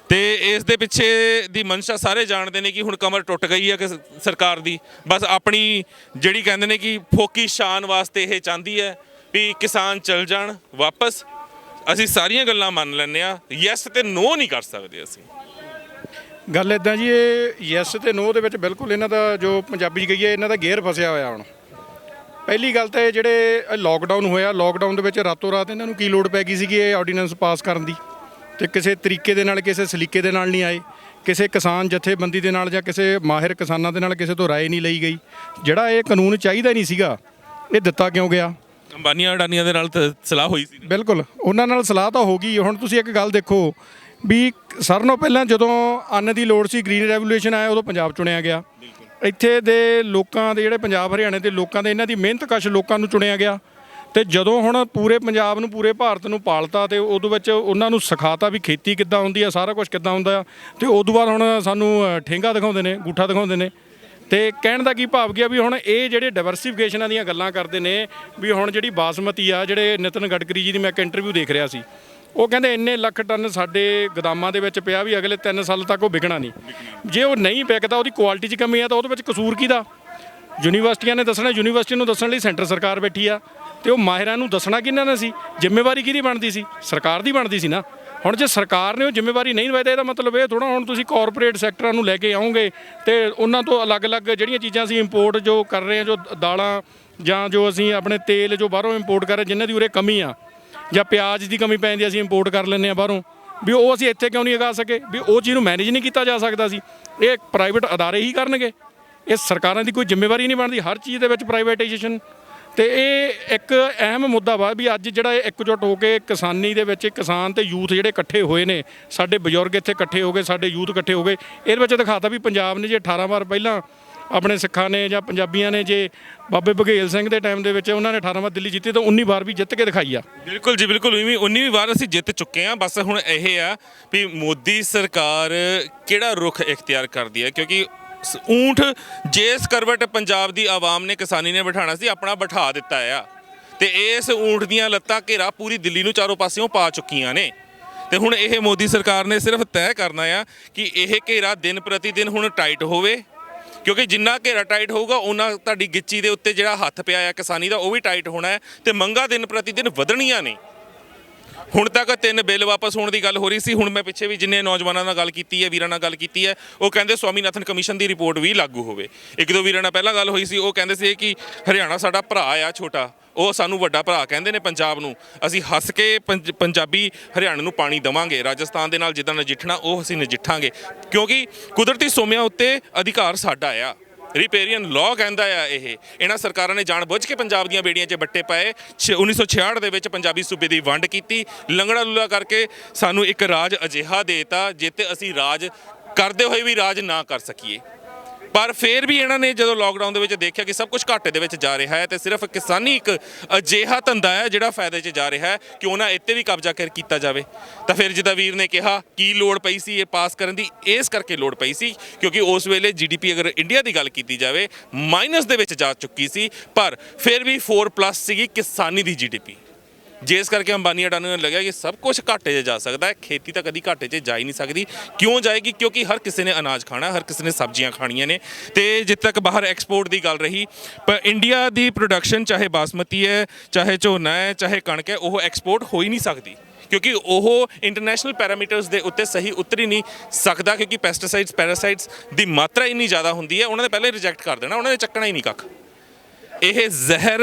ਤੇ ਇਸ ਦੇ ਪਿੱਛੇ ਦੀ ਮਨਸ਼ਾ ਸਾਰੇ ਜਾਣਦੇ ਨੇ ਕਿ ਹੁਣ ਕਮਰ ਟੁੱਟ ਗਈ ਹੈ ਕਿ ਸਰਕਾਰ ਦੀ, ਬਸ ਆਪਣੀ ਜਿਹੜੀ ਕਹਿੰਦੇ ਨੇ ਕਿ ਫੋਕੀ ਸ਼ਾਨ ਵਾਸਤੇ ਇਹ ਚਾਹੁੰਦੀ ਹੈ ਵੀ ਕਿਸਾਨ ਚਲ ਜਾਣ ਵਾਪਸ। ਅਸੀਂ ਸਾਰੀਆਂ ਗੱਲਾਂ ਮੰਨ ਲੈਂਦੇ ਆ, ਯੈਸ ਤੇ ਨੋ ਨਹੀਂ ਕਰ ਸਕਦੇ ਅਸੀਂ। ਗੱਲ ਇਦਾਂ ਜੀ, ਇਹ ਯੈਸ ਤੇ ਨੋ ਦੇ ਵਿੱਚ ਬਿਲਕੁਲ ਇਹਨਾਂ ਦਾ ਜੋ ਪੰਜਾਬੀ 'ਚ ਕਹੀਏ ਇਹਨਾਂ ਦਾ ਗੇਅਰ ਫਸਿਆ ਹੋਇਆ। ਹੁਣ ਪਹਿਲੀ ਗੱਲ ਤਾਂ ਇਹ ਜਿਹੜੇ ਲੋਕਡਾਊਨ ਹੋਇਆ, ਲੋਕਡਾਊਨ ਦੇ ਵਿੱਚ ਰਾਤੋਂ ਰਾਤ ਇਹਨਾਂ ਨੂੰ ਕੀ ਲੋੜ ਪੈ ਗਈ ਸੀਗੀ ਇਹ ਆਰਡੀਨੈਂਸ ਪਾਸ ਕਰਨ ਦੀ, ਤੇ ਕਿਸੇ ਤਰੀਕੇ ਦੇ ਨਾਲ, ਕਿਸੇ ਸਲੀਕੇ ਦੇ ਨਾਲ ਨਹੀਂ ਆਏ, ਕਿਸੇ ਕਿਸਾਨ ਜਥੇਬੰਦੀ ਦੇ ਨਾਲ ਜਾਂ ਕਿਸੇ ਮਾਹਿਰ ਕਿਸਾਨਾਂ ਦੇ ਨਾਲ ਕਿਸੇ ਤੋਂ ਰਾਏ ਨਹੀਂ ਲਈ ਗਈ। ਜਿਹੜਾ ਇਹ ਕਾਨੂੰਨ ਚਾਹੀਦਾ ਨਹੀਂ ਸੀਗਾ, ਇਹ ਦਿੱਤਾ ਕਿਉਂ ਗਿਆ? ਅੰਬਾਨੀਆਂ ਅਡਾਨੀਆਂ ਦੇ ਨਾਲ ਤਾਂ ਸਲਾਹ ਹੋਈ ਸੀ। ਬਿਲਕੁਲ, ਉਹਨਾਂ ਨਾਲ ਸਲਾਹ ਤਾਂ ਹੋ ਗਈ। ਹੁਣ ਤੁਸੀਂ ਇੱਕ ਗੱਲ ਦੇਖੋ ਵੀ ਸਾਰਿਆਂ ਨਾਲੋਂ ਪਹਿਲਾਂ ਜਦੋਂ ਅੰਨ ਦੀ ਲੋੜ ਸੀ, ਗ੍ਰੀਨ ਰੈਵੋਲੂਸ਼ਨ ਆਇਆ, ਉਦੋਂ ਪੰਜਾਬ ਚੁਣਿਆ ਗਿਆ। ਇੱਥੇ ਦੇ ਲੋਕਾਂ ਦੇ ਜਿਹੜੇ ਪੰਜਾਬ ਹਰਿਆਣੇ ਦੇ ਲੋਕਾਂ ਦੇ, ਇਹਨਾਂ ਦੀ ਮਿਹਨਤਕਸ਼ ਲੋਕਾਂ ਨੂੰ ਚੁਣਿਆ ਗਿਆ। ਤੇ ਜਦੋਂ ਹੁਣ ਪੂਰੇ ਪੰਜਾਬ ਨੂੰ, ਪੂਰੇ ਭਾਰਤ ਨੂੰ ਪਾਲਤਾ ਤੇ ਉਦੋਂ ਵਿੱਚ ਉਹਨਾਂ ਨੂੰ ਸਿਖਾਤਾ ਵੀ ਖੇਤੀ ਕਿੱਦਾਂ ਹੁੰਦੀ ਆ, ਸਾਰਾ ਕੁਝ ਕਿੱਦਾਂ ਹੁੰਦਾ ਆ। ਤੇ ਉਦੋਂ ਬਾਅਦ ਹੁਣ ਸਾਨੂੰ ਠੇਂਗਾ ਦਿਖਾਉਂਦੇ ਨੇ, ਅੰਗੂਠਾ ਦਿਖਾਉਂਦੇ ਨੇ। ਤੇ ਕਹਿਣ ਦਾ ਕੀ ਭਾਵ ਗਿਆ ਵੀ ਹੁਣ ਇਹ ਜਿਹੜੇ ਡਾਇਵਰਸੀਫਿਕੇਸ਼ਨਾਂ ਦੀਆਂ ਗੱਲਾਂ ਕਰਦੇ ਨੇ ਵੀ ਹੁਣ ਜਿਹੜੀ ਬਾਸਮਤੀ ਆ, ਜਿਹੜੇ ਨਿਤਨ ਗਡਕਰੀ ਜੀ ਦੀ ਮੈਂ ਇੱਕ ਇੰਟਰਵਿਊ ਦੇਖ ਰਿਹਾ ਸੀ, ਉਹ ਕਹਿੰਦੇ ਇੰਨੇ ਲੱਖ ਟਨ ਸਾਡੇ ਗੋਦਾਮਾਂ ਦੇ ਵਿੱਚ ਪਿਆ ਵੀ ਅਗਲੇ 3 ਸਾਲ ਤੱਕ ਉਹ ਵਿਕਣਾ ਨਹੀਂ। ਜੇ ਉਹ ਨਹੀਂ ਵਿਕਦਾ, ਉਹਦੀ ਕੁਆਲਿਟੀ 'ਚ ਕਮੀ ਆ, ਤਾਂ ਉਹਦੇ ਵਿੱਚ ਕਸੂਰ ਕਿਹਦਾ? ਯੂਨੀਵਰਸਿਟੀਆਂ ਨੇ ਦੱਸਣਾ, ਯੂਨੀਵਰਸਿਟੀ ਨੂੰ ਦੱਸਣ ਲਈ ਸੈਂਟਰ ਸਰਕਾਰ ਬੈਠੀ ਆ, ਤੇ ਉਹ ਮਾਹਿਰਾਂ ਨੂੰ ਦੱਸਣਾ ਕਿਹਨਾਂ ਨੇ ਸੀ? ਜ਼ਿੰਮੇਵਾਰੀ ਕਿਹਦੀ ਬਣਦੀ ਸੀ? ਸਰਕਾਰ ਦੀ ਬਣਦੀ ਸੀ ਨਾ। ਹੁਣ ਜੇ ਸਰਕਾਰ ਨੇ ਉਹ ਜ਼ਿੰਮੇਵਾਰੀ ਨਹੀਂ ਨਿਭਾਈ, ਇਹਦਾ ਮਤਲਬ ਇਹ ਥੋੜ੍ਹਾ ਹੁਣ ਤੁਸੀਂ ਕਾਰਪੋਰੇਟ ਸੈਕਟਰਾਂ ਨੂੰ ਲੈ ਕੇ ਆਓਗੇ ਤੇ ਉਹਨਾਂ ਤੋਂ ਅਲੱਗ-ਅਲੱਗ ਜਿਹੜੀਆਂ ਚੀਜ਼ਾਂ ਅਸੀਂ ਇੰਪੋਰਟ ਜੋ ਕਰ ਰਹੇ ਹਾਂ, ਜੋ ਦਾਲਾਂ ਜਾਂ ਜੋ ਅਸੀਂ ਆਪਣੇ ਤੇਲ ਜੋ ਬਾਹਰੋਂ ਇੰਪੋਰਟ ਕਰ ਰਹੇ, ਜਿਨ੍ਹਾਂ ਦੀ ਉਰੇ ਕਮੀ ਆ, ਜਾਂ ਪਿਆਜ਼ ਦੀ ਕਮੀ ਪੈਂਦੀ ਅਸੀਂ ਇੰਪੋਰਟ ਕਰ ਲੈਂਦੇ ਹਾਂ ਬਾਹਰੋਂ, ਵੀ ਉਹ ਅਸੀਂ ਇੱਥੇ ਕਿਉਂ ਨਹੀਂ ਉਗਾ ਸਕੇ, ਵੀ ਉਹ ਚੀਜ਼ ਨੂੰ ਮੈਨੇਜ ਨਹੀਂ ਕੀਤਾ ਜਾ ਸਕਦਾ ਸੀ। ਇਹ ਪ੍ਰਾਈਵੇਟ ਅਦਾਰੇ ਹੀ ਕਰਨਗੇ, ਇਹ ਸਰਕਾਰਾਂ ਦੀ ਕੋਈ ਜ਼ਿੰਮੇਵਾਰੀ ਨਹੀਂ ਬਣਦੀ ਹਰ ਚੀਜ਼ ਦੇ ਵਿੱਚ ਪ੍ਰਾਈਵੇਟਾਈਜੇਸ਼ਨ। ਤੇ ਇਹ ਇੱਕ ਅਹਿਮ ਮੁੱਦਾ ਵਾ ਵੀ ਅੱਜ ਜਿਹੜਾ ਇਹ ਇਕਜੁੱਟ ਹੋ ਕੇ ਕਿਸਾਨੀ ਦੇ ਵਿੱਚ ਕਿਸਾਨ ਤੇ ਯੂਥ ਜਿਹੜੇ ਇਕੱਠੇ ਹੋਏ ਨੇ, ਸਾਡੇ ਬਜ਼ੁਰਗ ਇੱਥੇ ਇਕੱਠੇ ਹੋ ਗਏ, ਸਾਡੇ ਯੂਥ ਇਕੱਠੇ ਹੋ ਗਏ, ਇਹਦੇ ਵਿੱਚ ਦਿਖਾਤਾ ਵੀ ਪੰਜਾਬ ਨੇ ਜੇ 18 ਵਾਰ ਪਹਿਲਾਂ ਆਪਣੇ ਸਿੱਖਾਂ ਨੇ ਜਾਂ ਪੰਜਾਬੀਆਂ ਨੇ ਜੇ ਬਾਬੇ ਬਘੇਲ ਸਿੰਘ ਦੇ ਟਾਈਮ ਦੇ ਵਿੱਚ ਉਹਨਾਂ ਨੇ 18 ਵਾਰ ਦਿੱਲੀ ਜਿੱਤੀ ਤਾਂ 19 ਵਾਰ ਵੀ ਜਿੱਤ ਕੇ ਦਿਖਾਈ ਆ। ਬਿਲਕੁਲ ਜੀ ਬਿਲਕੁਲ, 19ਵੀਂ ਵਾਰ ਅਸੀਂ ਜਿੱਤ ਚੁੱਕੇ ਹਾਂ। ਬਸ ਹੁਣ ਇਹ ਆ ਵੀ ਮੋਦੀ ਸਰਕਾਰ ਕਿਹੜਾ ਰੁਖ ਇਖਤਿਆਰ ਕਰਦੀ ਹੈ, ਕਿਉਂਕਿ ਊਂਠ ਜਿਸ ਕਰਵਟ ਪੰਜਾਬ ਦੀ ਆਵਾਮ ਨੇ ਕਿਸਾਨੀ ਨੇ ਬਿਠਾਣਾ ਸੀ ਆਪਣਾ ਬਿਠਾ ਦਿੱਤਾ ਆ, ਤੇ ਇਸ ਊਂਠ ਦੀਆਂ ਲੱਤਾਂ ਘੇਰਾ ਪੂਰੀ ਦਿੱਲੀ ਨੂੰ ਚਾਰੋਂ ਪਾਸਿਓਂ ਪਾ ਚੁੱਕੀਆਂ ਨੇ। ਤੇ ਹੁਣ ਇਹ ਮੋਦੀ ਸਰਕਾਰ ਨੇ ਸਿਰਫ ਤੈਅ ਕਰਨਾ ਆ ਕਿ ਇਹ ਘੇਰਾ ਦਿਨ ਪ੍ਰਤੀ ਦਿਨ ਹੁਣ ਟਾਈਟ ਹੋਵੇ, ਕਿਉਂਕਿ ਜਿੰਨਾ ਘੇਰਾ ਟਾਈਟ ਹੋਊਗਾ ਉਹਨਾਂ ਤੁਹਾਡੀ ਗਿੱਚੀ ਦੇ ਉੱਤੇ ਜਿਹੜਾ ਹੱਥ ਪਿਆ ਆ ਕਿਸਾਨੀ ਦਾ ਉਹ ਵੀ ਟਾਈਟ ਹੋਣਾ ਹੈ, ਤੇ ਮੰਗਾਂ ਦਿਨ ਪ੍ਰਤੀ ਦਿਨ ਵਧਣੀਆਂ ਨੇ। ਹੁਣ ਤੱਕ 3 ਬਿੱਲ ਵਾਪਸ ਹੋਣ ਦੀ ਗੱਲ ਹੋ ਰਹੀ ਸੀ, ਹੁਣ ਮੈਂ ਪਿੱਛੇ ਵੀ ਜਿੰਨੇ ਨੌਜਵਾਨਾਂ ਨਾਲ ਗੱਲ ਕੀਤੀ ਹੈ, ਵੀਰਾਂ ਨਾਲ ਗੱਲ ਕੀਤੀ ਹੈ, ਉਹ ਕਹਿੰਦੇ ਸਵਾਮੀਨਾਥਨ ਕਮਿਸ਼ਨ ਦੀ ਰਿਪੋਰਟ ਵੀ ਲਾਗੂ ਹੋਵੇ। ਇੱਕ ਦੋ ਵੀਰਾਂ ਨਾਲ ਪਹਿਲਾਂ ਗੱਲ ਹੋਈ ਸੀ, ਉਹ ਕਹਿੰਦੇ ਸੀ ਕਿ ਹਰਿਆਣਾ ਸਾਡਾ ਭਰਾ ਆ ਛੋਟਾ, ਉਹ ਸਾਨੂੰ ਵੱਡਾ ਭਰਾ ਕਹਿੰਦੇ ਨੇ ਪੰਜਾਬ ਨੂੰ, ਅਸੀਂ ਹੱਸ ਕੇ ਪੰਜਾਬੀ ਹਰਿਆਣਾ ਨੂੰ ਪਾਣੀ ਦੇਵਾਂਗੇ, ਰਾਜਸਥਾਨ ਦੇ ਨਾਲ ਜਿੱਦਾਂ ਨਜਿੱਠਣਾ ਉਹ ਅਸੀਂ ਨਜਿੱਠਾਂਗੇ, ਕਿਉਂਕਿ ਕੁਦਰਤੀ ਸੋਮਿਆਂ ਉੱਤੇ ਅਧਿਕਾਰ ਸਾਡਾ ਆ। ਰਿਪੇਰੀਅਨ ਲਾਅ ਕਹਿੰਦਾ ਆ ਇਹ। ਇਹਨਾਂ ਸਰਕਾਰਾਂ ਨੇ ਜਾਣਬੁੱਝ ਕੇ ਪੰਜਾਬ ਦੀਆਂ ਬੇੜੀਆਂ 'ਚ ਬੱਟੇ ਪਾਏ। 1966 ਦੇ ਵਿੱਚ ਪੰਜਾਬੀ ਸੂਬੇ ਦੀ ਵੰਡ ਕੀਤੀ, ਲੰਗੜਾ ਲੂਲਾ ਕਰਕੇ ਸਾਨੂੰ ਇੱਕ ਰਾਜ ਅਜਿਹਾ ਦੇਤਾ ਜਿੱਥੇ ਅਸੀਂ ਰਾਜ ਕਰਦੇ ਹੋਏ ਵੀ ਰਾਜ ਨਾ ਕਰ ਸਕੀਏ। ਪਰ ਫਿਰ ਵੀ ਇਹਨਾਂ ਨੇ ਜਦੋਂ ਲਾਕਡਾਊਨ ਦੇ ਵਿੱਚ ਦੇਖਿਆ ਕਿ ਸਭ ਕੁਝ ਘਾਟੇ ਦੇ ਵਿੱਚ ਜਾ ਰਿਹਾ ਹੈ ਤੇ ਸਿਰਫ ਕਿਸਾਨੀ ਇੱਕ ਅਜਿਹਾ ਧੰਦਾ ਹੈ ਜਿਹੜਾ ਫਾਇਦੇ 'ਚ ਜਾ ਰਿਹਾ ਹੈ, ਕਿਉਂ ਨਾ ਇੱਥੇ ਵੀ ਕਬਜ਼ਾ ਕੀਤਾ ਜਾਵੇ। ਤਾਂ ਫਿਰ ਜਿੱਦਾਂ ਵੀਰ ਨੇ ਕਿਹਾ ਕੀ ਲੋੜ ਪਈ ਸੀ ਇਹ ਪਾਸ ਕਰਨ ਦੀ, ਇਸ ਕਰਕੇ ਲੋੜ ਪਈ ਸੀ ਕਿਉਂਕਿ ਉਸ ਵੇਲੇ GDP ਅਗਰ ਇੰਡੀਆ ਦੀ ਗੱਲ ਕੀਤੀ ਜਾਵੇ ਮਾਈਨਸ ਦੇ ਵਿੱਚ ਜਾ ਚੁੱਕੀ ਸੀ, ਪਰ ਫਿਰ ਵੀ 4+ ਸੀਗੀ ਕਿਸਾਨੀ ਦੀ GDP। ਜਿਸ ਕਰਕੇ ਅੰਬਾਨੀ ਅਡਾਨੀ ਨੂੰ ਲੱਗਿਆ ਕਿ ਸਭ ਕੁਝ ਘਾਟੇ 'ਚ ਜਾ ਸਕਦਾ ਹੈ, ਖੇਤੀ ਤਾਂ ਕਦੀ ਘਾਟੇ 'ਚ ਜਾ ਹੀ ਨਹੀਂ ਸਕਦੀ। ਕਿਉਂ ਜਾਏਗੀ? ਕਿਉਂਕਿ ਹਰ ਕਿਸੇ ਨੇ ਅਨਾਜ ਖਾਣਾ, ਹਰ ਕਿਸੇ ਨੇ ਸਬਜ਼ੀਆਂ ਖਾਣੀਆਂ ਨੇ। ਤੇ ਜਿੱਥੇ ਤੱਕ ਬਾਹਰ ਐਕਸਪੋਰਟ ਦੀ ਗੱਲ ਰਹੀ, ਪਰ ਇੰਡੀਆ ਦੀ ਪ੍ਰੋਡਕਸ਼ਨ ਚਾਹੇ ਬਾਸਮਤੀ ਹੈ, ਚਾਹੇ ਝੋਨਾ ਹੈ, ਚਾਹੇ ਕਣਕ ਹੈ, ਉਹ ਐਕਸਪੋਰਟ ਹੋ ਹੀ ਨਹੀਂ ਸਕਦੀ ਕਿਉਂਕਿ ਉਹ ਇੰਟਰਨੈਸ਼ਨਲ ਪੈਰਾਮੀਟਰਸ ਦੇ ਉੱਤੇ ਸਹੀ ਉਤਰ ਹੀ ਨਹੀਂ ਸਕਦਾ, ਕਿਉਂਕਿ ਪੈਸਟੀਸਾਈਡਸ ਪੈਰਾਸਾਈਡਸ ਦੀ ਮਾਤਰਾ ਇੰਨੀ ਜ਼ਿਆਦਾ ਹੁੰਦੀ ਹੈ, ਉਹਨਾਂ ਨੇ ਪਹਿਲੇ ਰਿਜੈਕਟ ਕਰ ਦੇਣਾ, ਉਹਨਾਂ ਨੇ ਚੱਕਣਾ ਹੀ ਨਹੀਂ ਕੱਖ। ਇਹ ਜ਼ਹਿਰ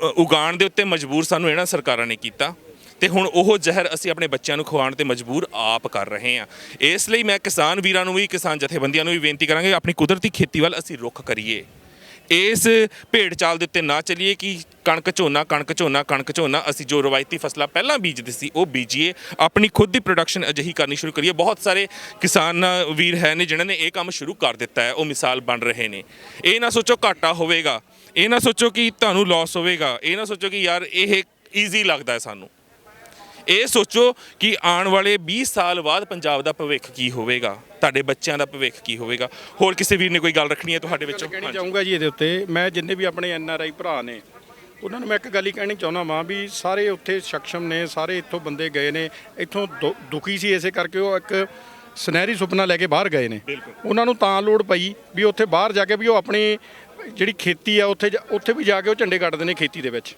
ਉਗਾਉਣ ਦੇ ਉੱਤੇ ਮਜਬੂਰ ਸਾਨੂੰ ਇਹਨਾਂ ਸਰਕਾਰਾਂ ਨੇ ਕੀਤਾ, ਤੇ ਹੁਣ ਉਹ ਜ਼ਹਿਰ ਅਸੀਂ ਆਪਣੇ ਬੱਚਿਆਂ ਨੂੰ ਖਵਾਉਣ ਤੇ ਮਜਬੂਰ ਆਪ ਕਰ ਰਹੇ ਹਾਂ। ਇਸ ਲਈ ਮੈਂ ਕਿਸਾਨ ਵੀਰਾਂ ਨੂੰ ਵੀ, ਕਿਸਾਨ ਜਥੇਬੰਦੀਆਂ ਨੂੰ ਵੀ ਬੇਨਤੀ ਕਰਾਂਗੇ, ਆਪਣੀ ਕੁਦਰਤੀ ਖੇਤੀ ਵੱਲ ਅਸੀਂ ਰੁੱਖ ਕਰੀਏ। ਇਸ ਭੇਡ ਚਾਲ ਦੇ ਉੱਤੇ ਨਾ ਚੱਲੀਏ ਕਿ ਕਣਕ ਝੋਨਾ ਕਣਕ ਝੋਨਾ ਕਣਕ ਝੋਨਾ। ਅਸੀਂ ਜੋ ਰਵਾਇਤੀ ਫਸਲਾਂ ਪਹਿਲਾਂ ਬੀਜਦੇ ਸੀ ਉਹ ਬੀਜੀਏ, ਆਪਣੀ ਖੁਦ ਦੀ ਪ੍ਰੋਡਕਸ਼ਨ ਅਜਿਹੀ ਕਰਨੀ ਸ਼ੁਰੂ ਕਰੀਏ। ਬਹੁਤ ਸਾਰੇ ਕਿਸਾਨ ਵੀਰ ਹੈ ਨੇ ਜਿਨ੍ਹਾਂ ਨੇ ਇਹ ਕੰਮ ਸ਼ੁਰੂ ਕਰ ਦਿੱਤਾ ਹੈ, ਉਹ ਮਿਸਾਲ ਬਣ ਰਹੇ ਨੇ। ਇਹ ਨਾ ਸੋਚੋ ਘਾਟਾ ਹੋਵੇਗਾ, ਇਹ ਨਾ ਸੋਚੋ ਕਿ ਤੁਹਾਨੂੰ ਲਾਸ ਹੋਵੇਗਾ, ਇਹ ਨਾ ਸੋਚੋ ਕਿ ਯਾਰ ਇਹ ਈਜ਼ੀ ਲੱਗਦਾ ਹੈ ਸਾਨੂੰ। ਇਹ ਸੋਚੋ ਕਿ ਆਉਣ ਵਾਲੇ 20 ਸਾਲ ਬਾਅਦ ਪੰਜਾਬ ਦਾ ਭਵਿੱਖ ਕੀ ਹੋਵੇਗਾ, ਤੁਹਾਡੇ ਬੱਚਿਆਂ ਦਾ ਭਵਿੱਖ ਕੀ ਹੋਵੇਗਾ। ਹੋਰ ਕਿਸੇ ਵੀਰ ਨੇ ਕੋਈ ਗੱਲ ਰੱਖਣੀ ਹੈ ਤੁਹਾਡੇ ਵਿੱਚੋਂ? ਕਹਿਣੀ ਚਾਹੂੰਗਾ ਜੀ ਇਹਦੇ ਉੱਤੇ, ਮੈਂ ਜਿੰਨੇ ਵੀ ਆਪਣੇ NRI ਭਰਾ ਨੇ ਉਹਨਾਂ ਨੂੰ ਮੈਂ ਇੱਕ ਗੱਲ ਹੀ ਕਹਿਣੀ ਚਾਹੁੰਦਾ ਵਾਂ ਵੀ ਸਾਰੇ ਉੱਥੇ ਸક્ષਮ ਨੇ, ਸਾਰੇ ਇੱਥੋਂ ਬੰਦੇ ਗਏ ਨੇ, ਇੱਥੋਂ ਦੁਖੀ ਸੀ ਇਸੇ ਕਰਕੇ ਉਹ ਇੱਕ ਸੁਨਹਿਰੀ ਸੁਪਨਾ ਲੈ ਕੇ ਬਾਹਰ ਗਏ ਨੇ। ਉਹਨਾਂ ਨੂੰ ਤਾਂ ਲੋੜ ਪਈ ਵੀ ਉੱਥੇ ਬਾਹਰ ਜਾ ਕੇ ਵੀ ਉਹ ਆਪਣੀ ਜਿਹੜੀ ਖੇਤੀ ਆ ਉੱਥੇ ਵੀ ਜਾ ਕੇ ਉਹ ਝੰਡੇ ਕੱਢਦੇ ਨੇ ਖੇਤੀ ਦੇ ਵਿੱਚ।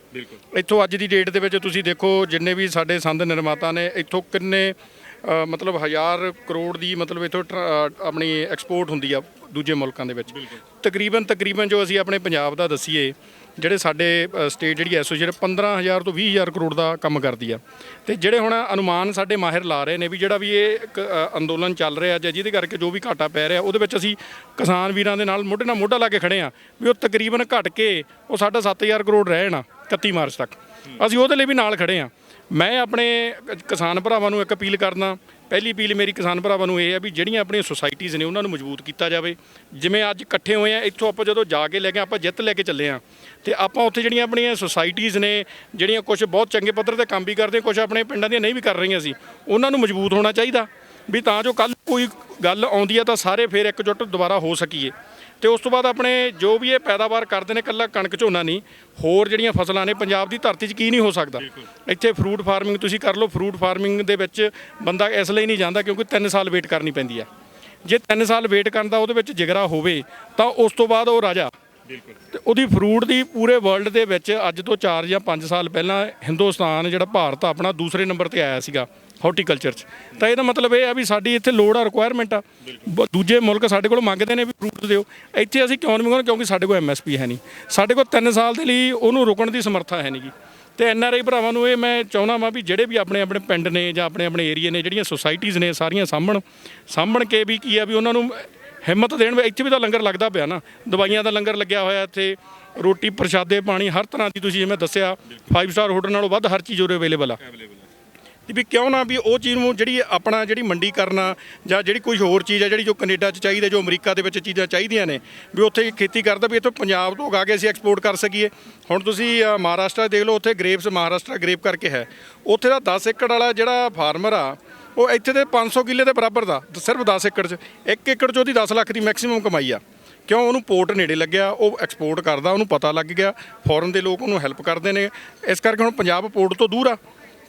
ਇੱਥੋਂ ਅੱਜ ਦੀ ਡੇਟ ਦੇ ਵਿੱਚ ਤੁਸੀਂ ਦੇਖੋ ਜਿੰਨੇ ਵੀ ਸਾਡੇ ਸੰਦ ਨਿਰਮਾਤਾ ਨੇ ਇੱਥੋਂ ਕਿੰਨੇ ਮਤਲਬ 1000 ਕਰੋੜ ਦੀ ਮਤਲਬ ਇੱਥੋਂ ਆਪਣੀ ਐਕਸਪੋਰਟ ਹੁੰਦੀ ਆ ਦੂਜੇ ਮੁਲਕਾਂ ਦੇ ਵਿੱਚ। ਤਕਰੀਬਨ ਜੋ ਅਸੀਂ ਆਪਣੇ ਪੰਜਾਬ ਦਾ ਦੱਸੀਏ, ਜਿਹੜੇ ਸਾਡੇ ਸਟੇਟ ਜਿਹੜੀ ਐਸੋਸੀਏਸ਼ਨ 15000 ਤੋਂ 20000 ਕਰੋੜ ਦਾ ਕੰਮ ਕਰਦੀ ਆ। ਤੇ ਜਿਹੜੇ ਹੁਣ ਅਨੁਮਾਨ ਸਾਡੇ ਮਾਹਿਰ ਲਾ ਰਹੇ ਨੇ ਵੀ ਜਿਹੜਾ ਵੀ ਇਹ ਇੱਕ ਅੰਦੋਲਨ ਚੱਲ ਰਿਹਾ ਜਾਂ ਜਿਹਦੇ ਕਰਕੇ ਜੋ ਵੀ ਘਾਟਾ ਪੈ ਰਿਹਾ ਉਹਦੇ ਵਿੱਚ ਅਸੀਂ ਕਿਸਾਨ ਵੀਰਾਂ ਦੇ ਨਾਲ ਮੋਢੇ ਨਾਲ ਮੋਢਾ ਲਾ ਕੇ ਖੜੇ ਆ ਵੀ ਉਹ ਤਕਰੀਬਨ ਘਟ ਕੇ ਉਹ ਸਾਡਾ 7000 ਕਰੋੜ ਰਹਿਣਾ 31 ਮਾਰਚ ਤੱਕ। ਅਸੀਂ ਉਹਦੇ ਲਈ ਵੀ ਨਾਲ ਖੜੇ ਆ। ਮੈਂ ਆਪਣੇ ਕਿਸਾਨ ਭਰਾਵਾਂ ਨੂੰ ਇੱਕ ਅਪੀਲ ਕਰਦਾ, ਪਹਿਲੀ ਅਪੀਲ ਮੇਰੀ ਕਿਸਾਨ ਭਰਾਵਾਂ ਨੂੰ ਇਹ ਹੈ ਵੀ ਜਿਹੜੀਆਂ ਆਪਣੀਆਂ ਸੁਸਾਇਟੀਜ਼ ਨੇ ਉਹਨਾਂ ਨੂੰ ਮਜ਼ਬੂਤ ਕੀਤਾ ਜਾਵੇ। ਜਿਵੇਂ ਅੱਜ ਇਕੱਠੇ ਹੋਏ ਆ, ਇੱਥੋਂ ਆਪਾਂ ਜਦੋਂ ਜਾ ਕੇ ਲੈ ਕੇ ਆਪਾਂ ਜਿੱਤ ਲੈ ਕੇ ਚੱਲੇ ਆ, ਤੇ ਆਪਾਂ ਉੱਥੇ ਜਿਹੜੀਆਂ ਆਪਣੀਆਂ ਸੁਸਾਇਟੀਜ਼ ਨੇ ਜਿਹੜੀਆਂ ਕੁਝ ਬਹੁਤ ਚੰਗੇ ਪੱਧਰ ਤੇ ਕੰਮ ਵੀ ਕਰਦੇ, ਕੁਝ ਆਪਣੇ ਪਿੰਡਾਂ ਦੀਆਂ ਨਹੀਂ ਵੀ ਕਰ ਰਹੀਆਂ ਸੀ, ਉਹਨਾਂ ਨੂੰ ਮਜ਼ਬੂਤ ਹੋਣਾ ਚਾਹੀਦਾ ਵੀ ਤਾਂ ਜੋ ਕੱਲ੍ਹ ਕੋਈ ਗੱਲ ਆਉਂਦੀ ਆ ਤਾਂ ਸਾਰੇ ਫਿਰ ਇਕਜੁੱਟ ਦੁਬਾਰਾ ਹੋ ਸਕੀਏ। ਤੇ ਉਸ ਤੋਂ ਬਾਅਦ ਆਪਣੇ ਜੋ ਵੀ ਇਹ ਪੈਦਾਵਾਰ ਕਰਦੇ ਨੇ, ਇਕੱਲਾ ਕਣਕ ਝੋਨਾ ਨਹੀਂ, ਹੋਰ ਜਿਹੜੀਆਂ ਫਸਲਾਂ ਨੇ ਪੰਜਾਬ ਦੀ ਧਰਤੀ 'ਚ ਕੀ ਨਹੀਂ ਹੋ ਸਕਦਾ। ਇੱਥੇ ਫਰੂਟ ਫਾਰਮਿੰਗ ਤੁਸੀਂ ਕਰ ਲਓ, ਫਰੂਟ ਫਾਰਮਿੰਗ ਦੇ ਵਿੱਚ ਬੰਦਾ ਇਸ ਲਈ ਨਹੀਂ ਜਾਂਦਾ ਕਿਉਂਕਿ 3 ਸਾਲ ਵੇਟ ਕਰਨੀ ਪੈਂਦੀ ਆ। ਜੇ 3 ਸਾਲ ਵੇਟ ਕਰਨ ਦਾ ਉਹਦੇ ਵਿੱਚ ਜਿਗਰਾ ਹੋਵੇ ਤਾਂ ਉਸ ਤੋਂ ਬਾਅਦ ਉਹ ਰਾਜਾ। ਤੇ ਉਹਦੀ ਫਰੂਟ ਦੀ ਪੂਰੇ ਵਰਲਡ ਦੇ ਵਿੱਚ ਅੱਜ ਤੋਂ 4 ਜਾਂ 5 ਸਾਲ ਪਹਿਲਾਂ ਹਿੰਦੁਸਤਾਨ ਜਿਹੜਾ ਭਾਰਤ ਆਪਣਾ ਦੂਸਰੇ ਨੰਬਰ ਤੇ ਆਇਆ ਸੀਗਾ ਹਾਰਟੀਕਲਚਰ 'ਚ। ਤਾਂ ਇਹਦਾ ਮਤਲਬ ਇਹ ਆ ਵੀ ਸਾਡੀ ਇੱਥੇ ਲੋੜ ਆ, ਰਿਕੁਆਇਰਮੈਂਟ ਆ। ਦੂਜੇ ਮੁਲਕ ਸਾਡੇ ਕੋਲ ਮੰਗਦੇ ਨੇ ਵੀ ਫਰੂਟ ਦਿਓ, ਇੱਥੇ ਅਸੀਂ ਕਿਉਂ ਨਹੀਂ ਮੰਗਾਉਂਦੇ? ਕਿਉਂਕਿ ਸਾਡੇ ਕੋਲ MSP ਹੈ ਨਹੀਂ, ਸਾਡੇ ਕੋਲ 3 ਸਾਲ ਦੇ ਲਈ ਉਹਨੂੰ ਰੁਕਣ ਦੀ ਸਮਰੱਥਾ ਹੈ ਨਹੀਂ ਗੀ। ਤੇ ਐਨਆਰਆਈ ਭਰਾਵਾਂ ਨੂੰ ਇਹ ਮੈਂ ਚਾਹੁੰਦਾ ਵਾਂ ਵੀ ਜਿਹੜੇ ਵੀ ਆਪਣੇ ਆਪਣੇ ਪਿੰਡ ਨੇ ਜਾਂ ਆਪਣੇ ਆਪਣੇ ਏਰੀਏ ਨੇ, ਜਿਹੜੀਆਂ ਸੁਸਾਇਟੀਜ਼ ਨੇ, ਸਾਰੀਆਂ ਸਾਂਭਣ ਕੇ ਵੀ ਕੀ ਆ ਵੀ ਉਹਨਾਂ ਨੂੰ ਹਿੰਮਤ ਦੇਣ। ਇੱਥੇ ਵੀ ਤਾਂ ਲੰਗਰ ਲੱਗਦਾ ਪਿਆ ਨਾ, ਦਵਾਈਆਂ ਦਾ ਲੰਗਰ ਲੱਗਿਆ ਹੋਇਆ ਇੱਥੇ, ਰੋਟੀ ਪ੍ਰਸ਼ਾਦੇ ਪਾਣੀ ਹਰ ਤਰ੍ਹਾਂ ਦੀ, ਤੁਸੀਂ ਜਿਵੇਂ ਦੱਸਿਆ 5 ਸਟਾਰ ਹੋਟਲ ਨਾਲੋਂ ਵੱਧ ਹਰ ਚੀਜ਼ ਉਰੇ ਅਵੇਲੇਬਲ ਆ। ਤੇ ਵੀ ਕਿਉਂ ਨਾ ਵੀ ਉਹ ਚੀਜ਼ ਨੂੰ ਜਿਹੜੀ ਮੰਡੀ ਕਰਨਾ ਜਾਂ ਜਿਹੜੀ ਕੋਈ ਹੋਰ ਚੀਜ਼ ਹੈ ਜਿਹੜੀ ਜੋ ਕੈਨੇਡਾ 'ਚ ਚਾਹੀਦੀ, ਜੋ ਅਮਰੀਕਾ ਦੇ ਵਿੱਚ ਚੀਜ਼ਾਂ ਚਾਹੀਦੀਆਂ ਨੇ, ਵੀ ਉੱਥੇ ਖੇਤੀ ਕਰਦਾ ਵੀ ਇੱਥੋਂ ਪੰਜਾਬ ਤੋਂ ਉਗਾ ਕੇ ਅਸੀਂ ਐਕਸਪੋਰਟ ਕਰ ਸਕੀਏ। ਹੁਣ ਤੁਸੀਂ ਮਹਾਰਾਸ਼ਟਰ ਦੇਖ ਲਓ, ਉੱਥੇ ਗ੍ਰੇਪਸ ਮਹਾਰਾਸ਼ਟਰ ਗ੍ਰੇਪ ਕਰਕੇ ਹੈ, ਉੱਥੇ ਦਾ 10 ਏਕੜ ਵਾਲਾ ਜਿਹੜਾ ਫਾਰਮਰ ਆ ਉਹ ਇੱਥੇ ਦੇ 500 ਕਿੱਲੇ ਦੇ ਬਰਾਬਰ ਦਾ ਸਿਰਫ 10 ਏਕੜ 'ਚ, 1 ਏਕੜ 'ਚ ਉਹਦੀ 10 ਲੱਖ ਦੀ ਮੈਕਸਿਮਮ ਕਮਾਈ ਆ। ਕਿਉਂ? ਉਹਨੂੰ ਪੋਰਟ ਨੇੜੇ ਲੱਗਿਆ, ਉਹ ਐਕਸਪੋਰਟ ਕਰਦਾ, ਉਹਨੂੰ ਪਤਾ ਲੱਗ ਗਿਆ, ਫੋਰਨ ਦੇ ਲੋਕ ਉਹਨੂੰ ਹੈਲਪ ਕਰਦੇ ਨੇ। ਇਸ ਕਰਕੇ ਹੁਣ ਪੰਜਾਬ ਪੋਰਟ ਤੋਂ ਦੂਰ ਆ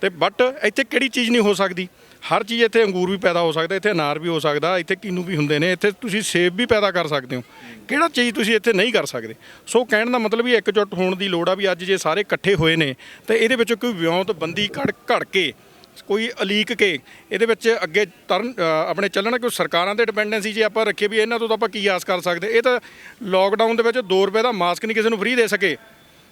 ਤੇ ਬਟ ਇੱਥੇ ਕਿਹੜੀ ਚੀਜ਼ ਨਹੀਂ ਹੋ ਸਕਦੀ? ਹਰ ਚੀਜ਼ ਇੱਥੇ ਅੰਗੂਰ ਵੀ ਪੈਦਾ ਹੋ ਸਕਦਾ, ਇੱਥੇ ਅਨਾਰ ਵੀ ਹੋ ਸਕਦਾ, ਇੱਥੇ ਕਿੰਨੂ ਵੀ ਹੁੰਦੇ ਨੇ, ਇੱਥੇ ਤੁਸੀਂ ਸੇਬ ਵੀ ਪੈਦਾ ਕਰ ਸਕਦੇ ਹੋ। ਕਿਹੜਾ ਚੀਜ਼ ਤੁਸੀਂ ਇੱਥੇ ਨਹੀਂ ਕਰ ਸਕਦੇ? ਸੋ ਕਹਿਣ ਦਾ ਮਤਲਬ ਵੀ ਇੱਕਜੁੱਟ ਹੋਣ ਦੀ ਲੋੜ ਆ ਵੀ ਅੱਜ ਜੇ ਸਾਰੇ ਇਕੱਠੇ ਹੋਏ ਨੇ ਤੇ ਇਹਦੇ ਵਿੱਚ ਕੋਈ ਵਿਉਂਤਬੰਦੀ ਘੜ ਕੇ ਕੋਈ ਅਲੀਕ ਕੇ ਇਹਦੇ ਵਿੱਚ ਅੱਗੇ ਆਪਣੇ ਚੱਲਣਾ। ਕੋਈ ਸਰਕਾਰਾਂ ਦੇ ਡਿਪੈਂਡੈਂਸੀ ਜੇ ਆਪਾਂ ਰੱਖੀਏ ਵੀ ਇਹਨਾਂ ਤੋਂ ਤਾਂ ਆਪਾਂ ਕੀ ਆਸ ਕਰ ਸਕਦੇ? ਇਹ ਤਾਂ ਲੋਕਡਾਊਨ ਦੇ ਵਿੱਚ 2 ਰੁਪਏ ਦਾ ਮਾਸਕ ਨਹੀਂ ਕਿਸੇ ਨੂੰ ਫ੍ਰੀ ਦੇ ਸਕੇ,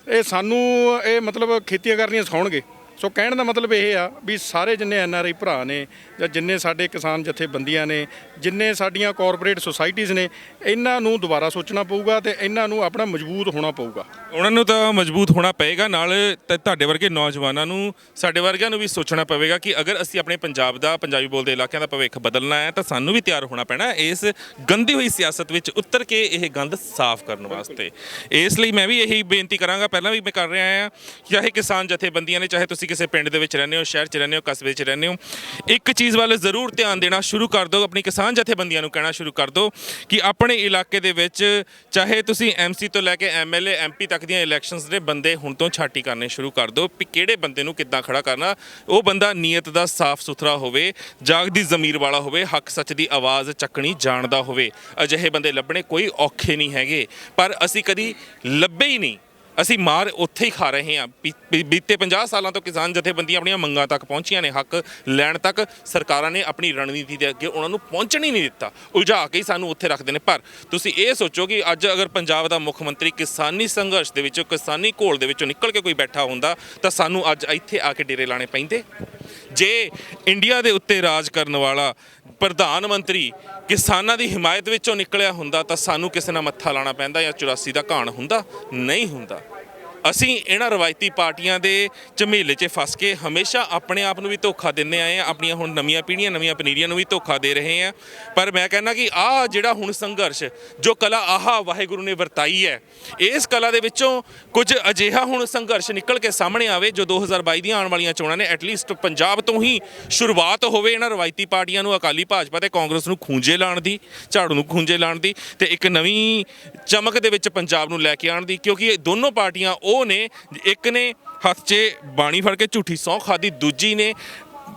ਇਹ ਸਾਨੂੰ ਇਹ ਮਤਲਬ ਖੇਤੀਆਂ ਕਰਨੀਆਂ ਸਿਖਾਉਣਗੇ। ਸੋ ਕਹਿਣ ਦਾ ਮਤਲਬ ਇਹ ਆ ਵੀ ਸਾਰੇ ਜਿੰਨੇ ਐਨਆਰਆਈ ਭਰਾ ਨੇ ਜਾਂ ਜਿੰਨੇ ਸਾਡੇ ਕਿਸਾਨ ਜਥੇਬੰਦੀਆਂ ਨੇ, ਜਿੰਨੇ ਸਾਡੀਆਂ ਕਾਰਪੋਰੇਟ ਸੁਸਾਇਟੀਜ਼ ਨੇ, ਇਹਨਾਂ ਨੂੰ ਦੁਬਾਰਾ ਸੋਚਣਾ ਪਊਗਾ ਤੇ ਇਹਨਾਂ ਨੂੰ ਆਪਣਾ ਮਜ਼ਬੂਤ ਹੋਣਾ ਪਊਗਾ। ਉਹਨਾਂ ਨੂੰ ਤਾਂ ਮਜ਼ਬੂਤ ਹੋਣਾ ਪਏਗਾ, ਨਾਲ ਤੁਹਾਡੇ ਵਰਗੇ ਨੌਜਵਾਨਾਂ ਨੂੰ, ਸਾਡੇ ਵਰਗਿਆਂ ਨੂੰ ਵੀ ਸੋਚਣਾ ਪਵੇਗਾ ਕਿ ਅਗਰ ਅਸੀਂ ਆਪਣੇ ਪੰਜਾਬ ਦਾ, ਪੰਜਾਬੀ ਬੋਲਦੇ ਇਲਾਕਿਆਂ ਦਾ ਭਵਿੱਖ ਬਦਲਣਾ ਹੈ ਤਾਂ ਸਾਨੂੰ ਵੀ ਤਿਆਰ ਹੋਣਾ ਪੈਣਾ ਇਸ ਗੰਦੀ ਹੋਈ ਸਿਆਸਤ ਵਿੱਚ ਉਤਰ ਕੇ ਇਹ ਗੰਦ ਸਾਫ਼ ਕਰਨ ਵਾਸਤੇ। ਇਸ ਲਈ ਮੈਂ ਵੀ ਇਹੀ ਬੇਨਤੀ ਕਰਾਂਗਾ, ਪਹਿਲਾਂ ਵੀ ਮੈਂ ਕਰ ਰਿਹਾ ਹਾਂ, ਚਾਹੇ ਕਿਸਾਨ ਜਥੇਬੰਦੀਆਂ ਨੇ, ਚਾਹੇ ਤੁਸੀਂ ਕਿਸੇ ਪਿੰਡ ਦੇ ਵਿੱਚ ਰਹਿੰਦੇ ਹੋ, ਸ਼ਹਿਰ 'ਚ ਰਹਿੰਦੇ ਹੋ, ਕਸਬੇ 'ਚ ਰਹਿੰਦੇ ਹੋ, ਇੱਕ ਚੀਜ਼ ਵੱਲ ਜ਼ਰੂਰ ਧਿਆਨ ਦੇਣਾ ਸ਼ੁਰੂ ਕਰ ਦਿਓ। ਆਪਣੀ ਕਿਸਾਨ ਜਥੇਬੰਦੀਆਂ ਨੂੰ ਕਹਿਣਾ ਸ਼ੁਰੂ ਕਰ ਦਿਓ ਕਿ ਆਪਣੇ ਇਲਾਕੇ ਦੇ ਵਿੱਚ ਚਾਹੇ ਤੁਸੀਂ ਐਮਸੀ ਤੋਂ ਲੈ ਕੇ ਐਮਐਲਏ ਐਮਪੀ ਤੱਕ ਦੀਆਂ ਇਲੈਕਸ਼ਨਸ ਦੇ ਬੰਦੇ ਹੁਣ ਤੋਂ ਛਾਟੀ ਕਰਨੇ ਸ਼ੁਰੂ ਕਰ ਦਿਓ ਵੀ ਕਿਹੜੇ ਬੰਦੇ ਨੂੰ ਕਿੱਦਾਂ ਖੜਾ ਕਰਨਾ। ਉਹ ਬੰਦਾ ਨੀਅਤ ਦਾ ਸਾਫ਼ ਸੁਥਰਾ ਹੋਵੇ, ਜਾਗਦੀ ਜ਼ਮੀਰ ਵਾਲਾ ਹੋਵੇ, ਹੱਕ ਸੱਚ ਦੀ ਆਵਾਜ਼ ਚੱਕਣੀ ਜਾਣਦਾ ਹੋਵੇ। ਅਜਿਹੇ ਬੰਦੇ ਲੱਭਣੇ ਕੋਈ ਔਖੇ ਨਹੀਂ ਹੈਗੇ, ਪਰ ਅਸੀਂ ਕਦੀ ਲੱਭੇ ਹੀ ਨਹੀਂ। ਅਸੀਂ ਮਾਰ ਉੱਥੇ ਹੀ ਖਾ ਰਹੇ ਹਾਂ। ਬੀਤੇ 50 ਸਾਲਾਂ ਤੋਂ ਕਿਸਾਨ ਜਥੇਬੰਦੀਆਂ ਆਪਣੀਆਂ ਮੰਗਾਂ ਤੱਕ ਪਹੁੰਚੀਆਂ ਨੇ, ਹੱਕ ਲੈਣ ਤੱਕ ਸਰਕਾਰਾਂ ਨੇ ਆਪਣੀ ਰਣਨੀਤੀ ਦੇ ਅੱਗੇ ਉਹਨਾਂ ਨੂੰ ਪਹੁੰਚਣ ਹੀ ਨਹੀਂ ਦਿੱਤਾ, ਉਲਝਾ ਕੇ ਹੀ ਸਾਨੂੰ ਉੱਥੇ ਰੱਖਦੇ ਨੇ। ਪਰ ਤੁਸੀਂ ਇਹ ਸੋਚੋ ਕਿ ਅੱਜ ਅਗਰ ਪੰਜਾਬ ਦਾ ਮੁੱਖ ਮੰਤਰੀ ਕਿਸਾਨੀ ਸੰਘਰਸ਼ ਦੇ ਵਿੱਚੋਂ, ਕਿਸਾਨੀ ਘੋਲ ਦੇ ਵਿੱਚੋਂ ਨਿਕਲ ਕੇ ਕੋਈ ਬੈਠਾ ਹੁੰਦਾ ਤਾਂ ਸਾਨੂੰ ਅੱਜ ਇੱਥੇ ਆ ਕੇ ਡੇਰੇ ਲਾਣੇ ਪੈਂਦੇ। ਜੇ ਇੰਡੀਆ ਦੇ ਉੱਤੇ ਰਾਜ ਕਰਨ ਵਾਲਾ ਪ੍ਰਧਾਨ ਮੰਤਰੀ ਕਿਸਾਨਾਂ ਦੀ ਹਿਮਾਇਤ ਵਿੱਚੋਂ ਨਿਕਲਿਆ ਹੁੰਦਾ ਤਾਂ ਸਾਨੂੰ ਕਿਸੇ ਨਾਲ ਮੱਥਾ ਲਾਣਾ ਪੈਂਦਾ ਜਾਂ 84 ਦਾ ਘਾਣ ਹੁੰਦਾ? ਨਹੀਂ ਹੁੰਦਾ। ਅਸੀਂ ਇਹਨਾਂ ਰਵਾਇਤੀ ਪਾਰਟੀਆਂ ਦੇ ਝਮੇਲੇ 'ਚ ਫਸ ਕੇ ਹਮੇਸ਼ਾ ਆਪਣੇ ਆਪ ਨੂੰ ਵੀ ਧੋਖਾ ਦਿੰਦੇ ਆਏ ਹਾਂ, ਆਪਣੀਆਂ ਹੁਣ ਨਵੀਆਂ ਪੀੜ੍ਹੀਆਂ, ਨਵੀਆਂ ਪਨੀਰੀਆਂ ਨੂੰ ਵੀ ਧੋਖਾ ਦੇ ਰਹੇ ਹਾਂ। ਪਰ ਮੈਂ ਕਹਿੰਦਾ ਕਿ ਆਹ ਜਿਹੜਾ ਹੁਣ ਸੰਘਰਸ਼, ਜੋ ਕਲਾ ਵਾਹਿਗੁਰੂ ਨੇ ਵਰਤਾਈ ਹੈ, ਇਸ ਕਲਾ ਦੇ ਵਿੱਚੋਂ ਕੁਝ ਅਜਿਹਾ ਹੁਣ ਸੰਘਰਸ਼ ਨਿਕਲ ਕੇ ਸਾਹਮਣੇ ਆਵੇ ਜੋ 2022 ਦੀਆਂ ਆਉਣ ਵਾਲੀਆਂ ਚੋਣਾਂ ਨੇ ਐਟਲੀਸਟ ਪੰਜਾਬ ਤੋਂ ਹੀ ਸ਼ੁਰੂਆਤ ਹੋਵੇ ਇਹਨਾਂ ਰਵਾਇਤੀ ਪਾਰਟੀਆਂ ਨੂੰ, ਅਕਾਲੀ, ਭਾਜਪਾ ਤੇ ਕਾਂਗਰਸ ਨੂੰ ਖੂੰਜੇ ਲਾਉਣ ਦੀ, ਝਾੜੂ ਨੂੰ ਖੂੰਜੇ ਲਾਉਣ ਦੀ ਤੇ ਇੱਕ ਨਵੀਂ ਚਮਕ ਦੇ ਵਿੱਚ ਪੰਜਾਬ ਨੂੰ ਲੈ ਕੇ ਆਉਣ ਦੀ। ਕਿਉਂਕਿ ਇਹ ਦੋਨੋਂ ਪਾਰਟੀਆਂ ਉਹ ਨੇ, ਇੱਕ ਨੇ ਹੱਥ 'ਚ ਬਾਣੀ ਫੜ ਕੇ ਝੂਠੀ ਸਹੁੰ ਖਾਧੀ, ਦੂਜੀ ਨੇ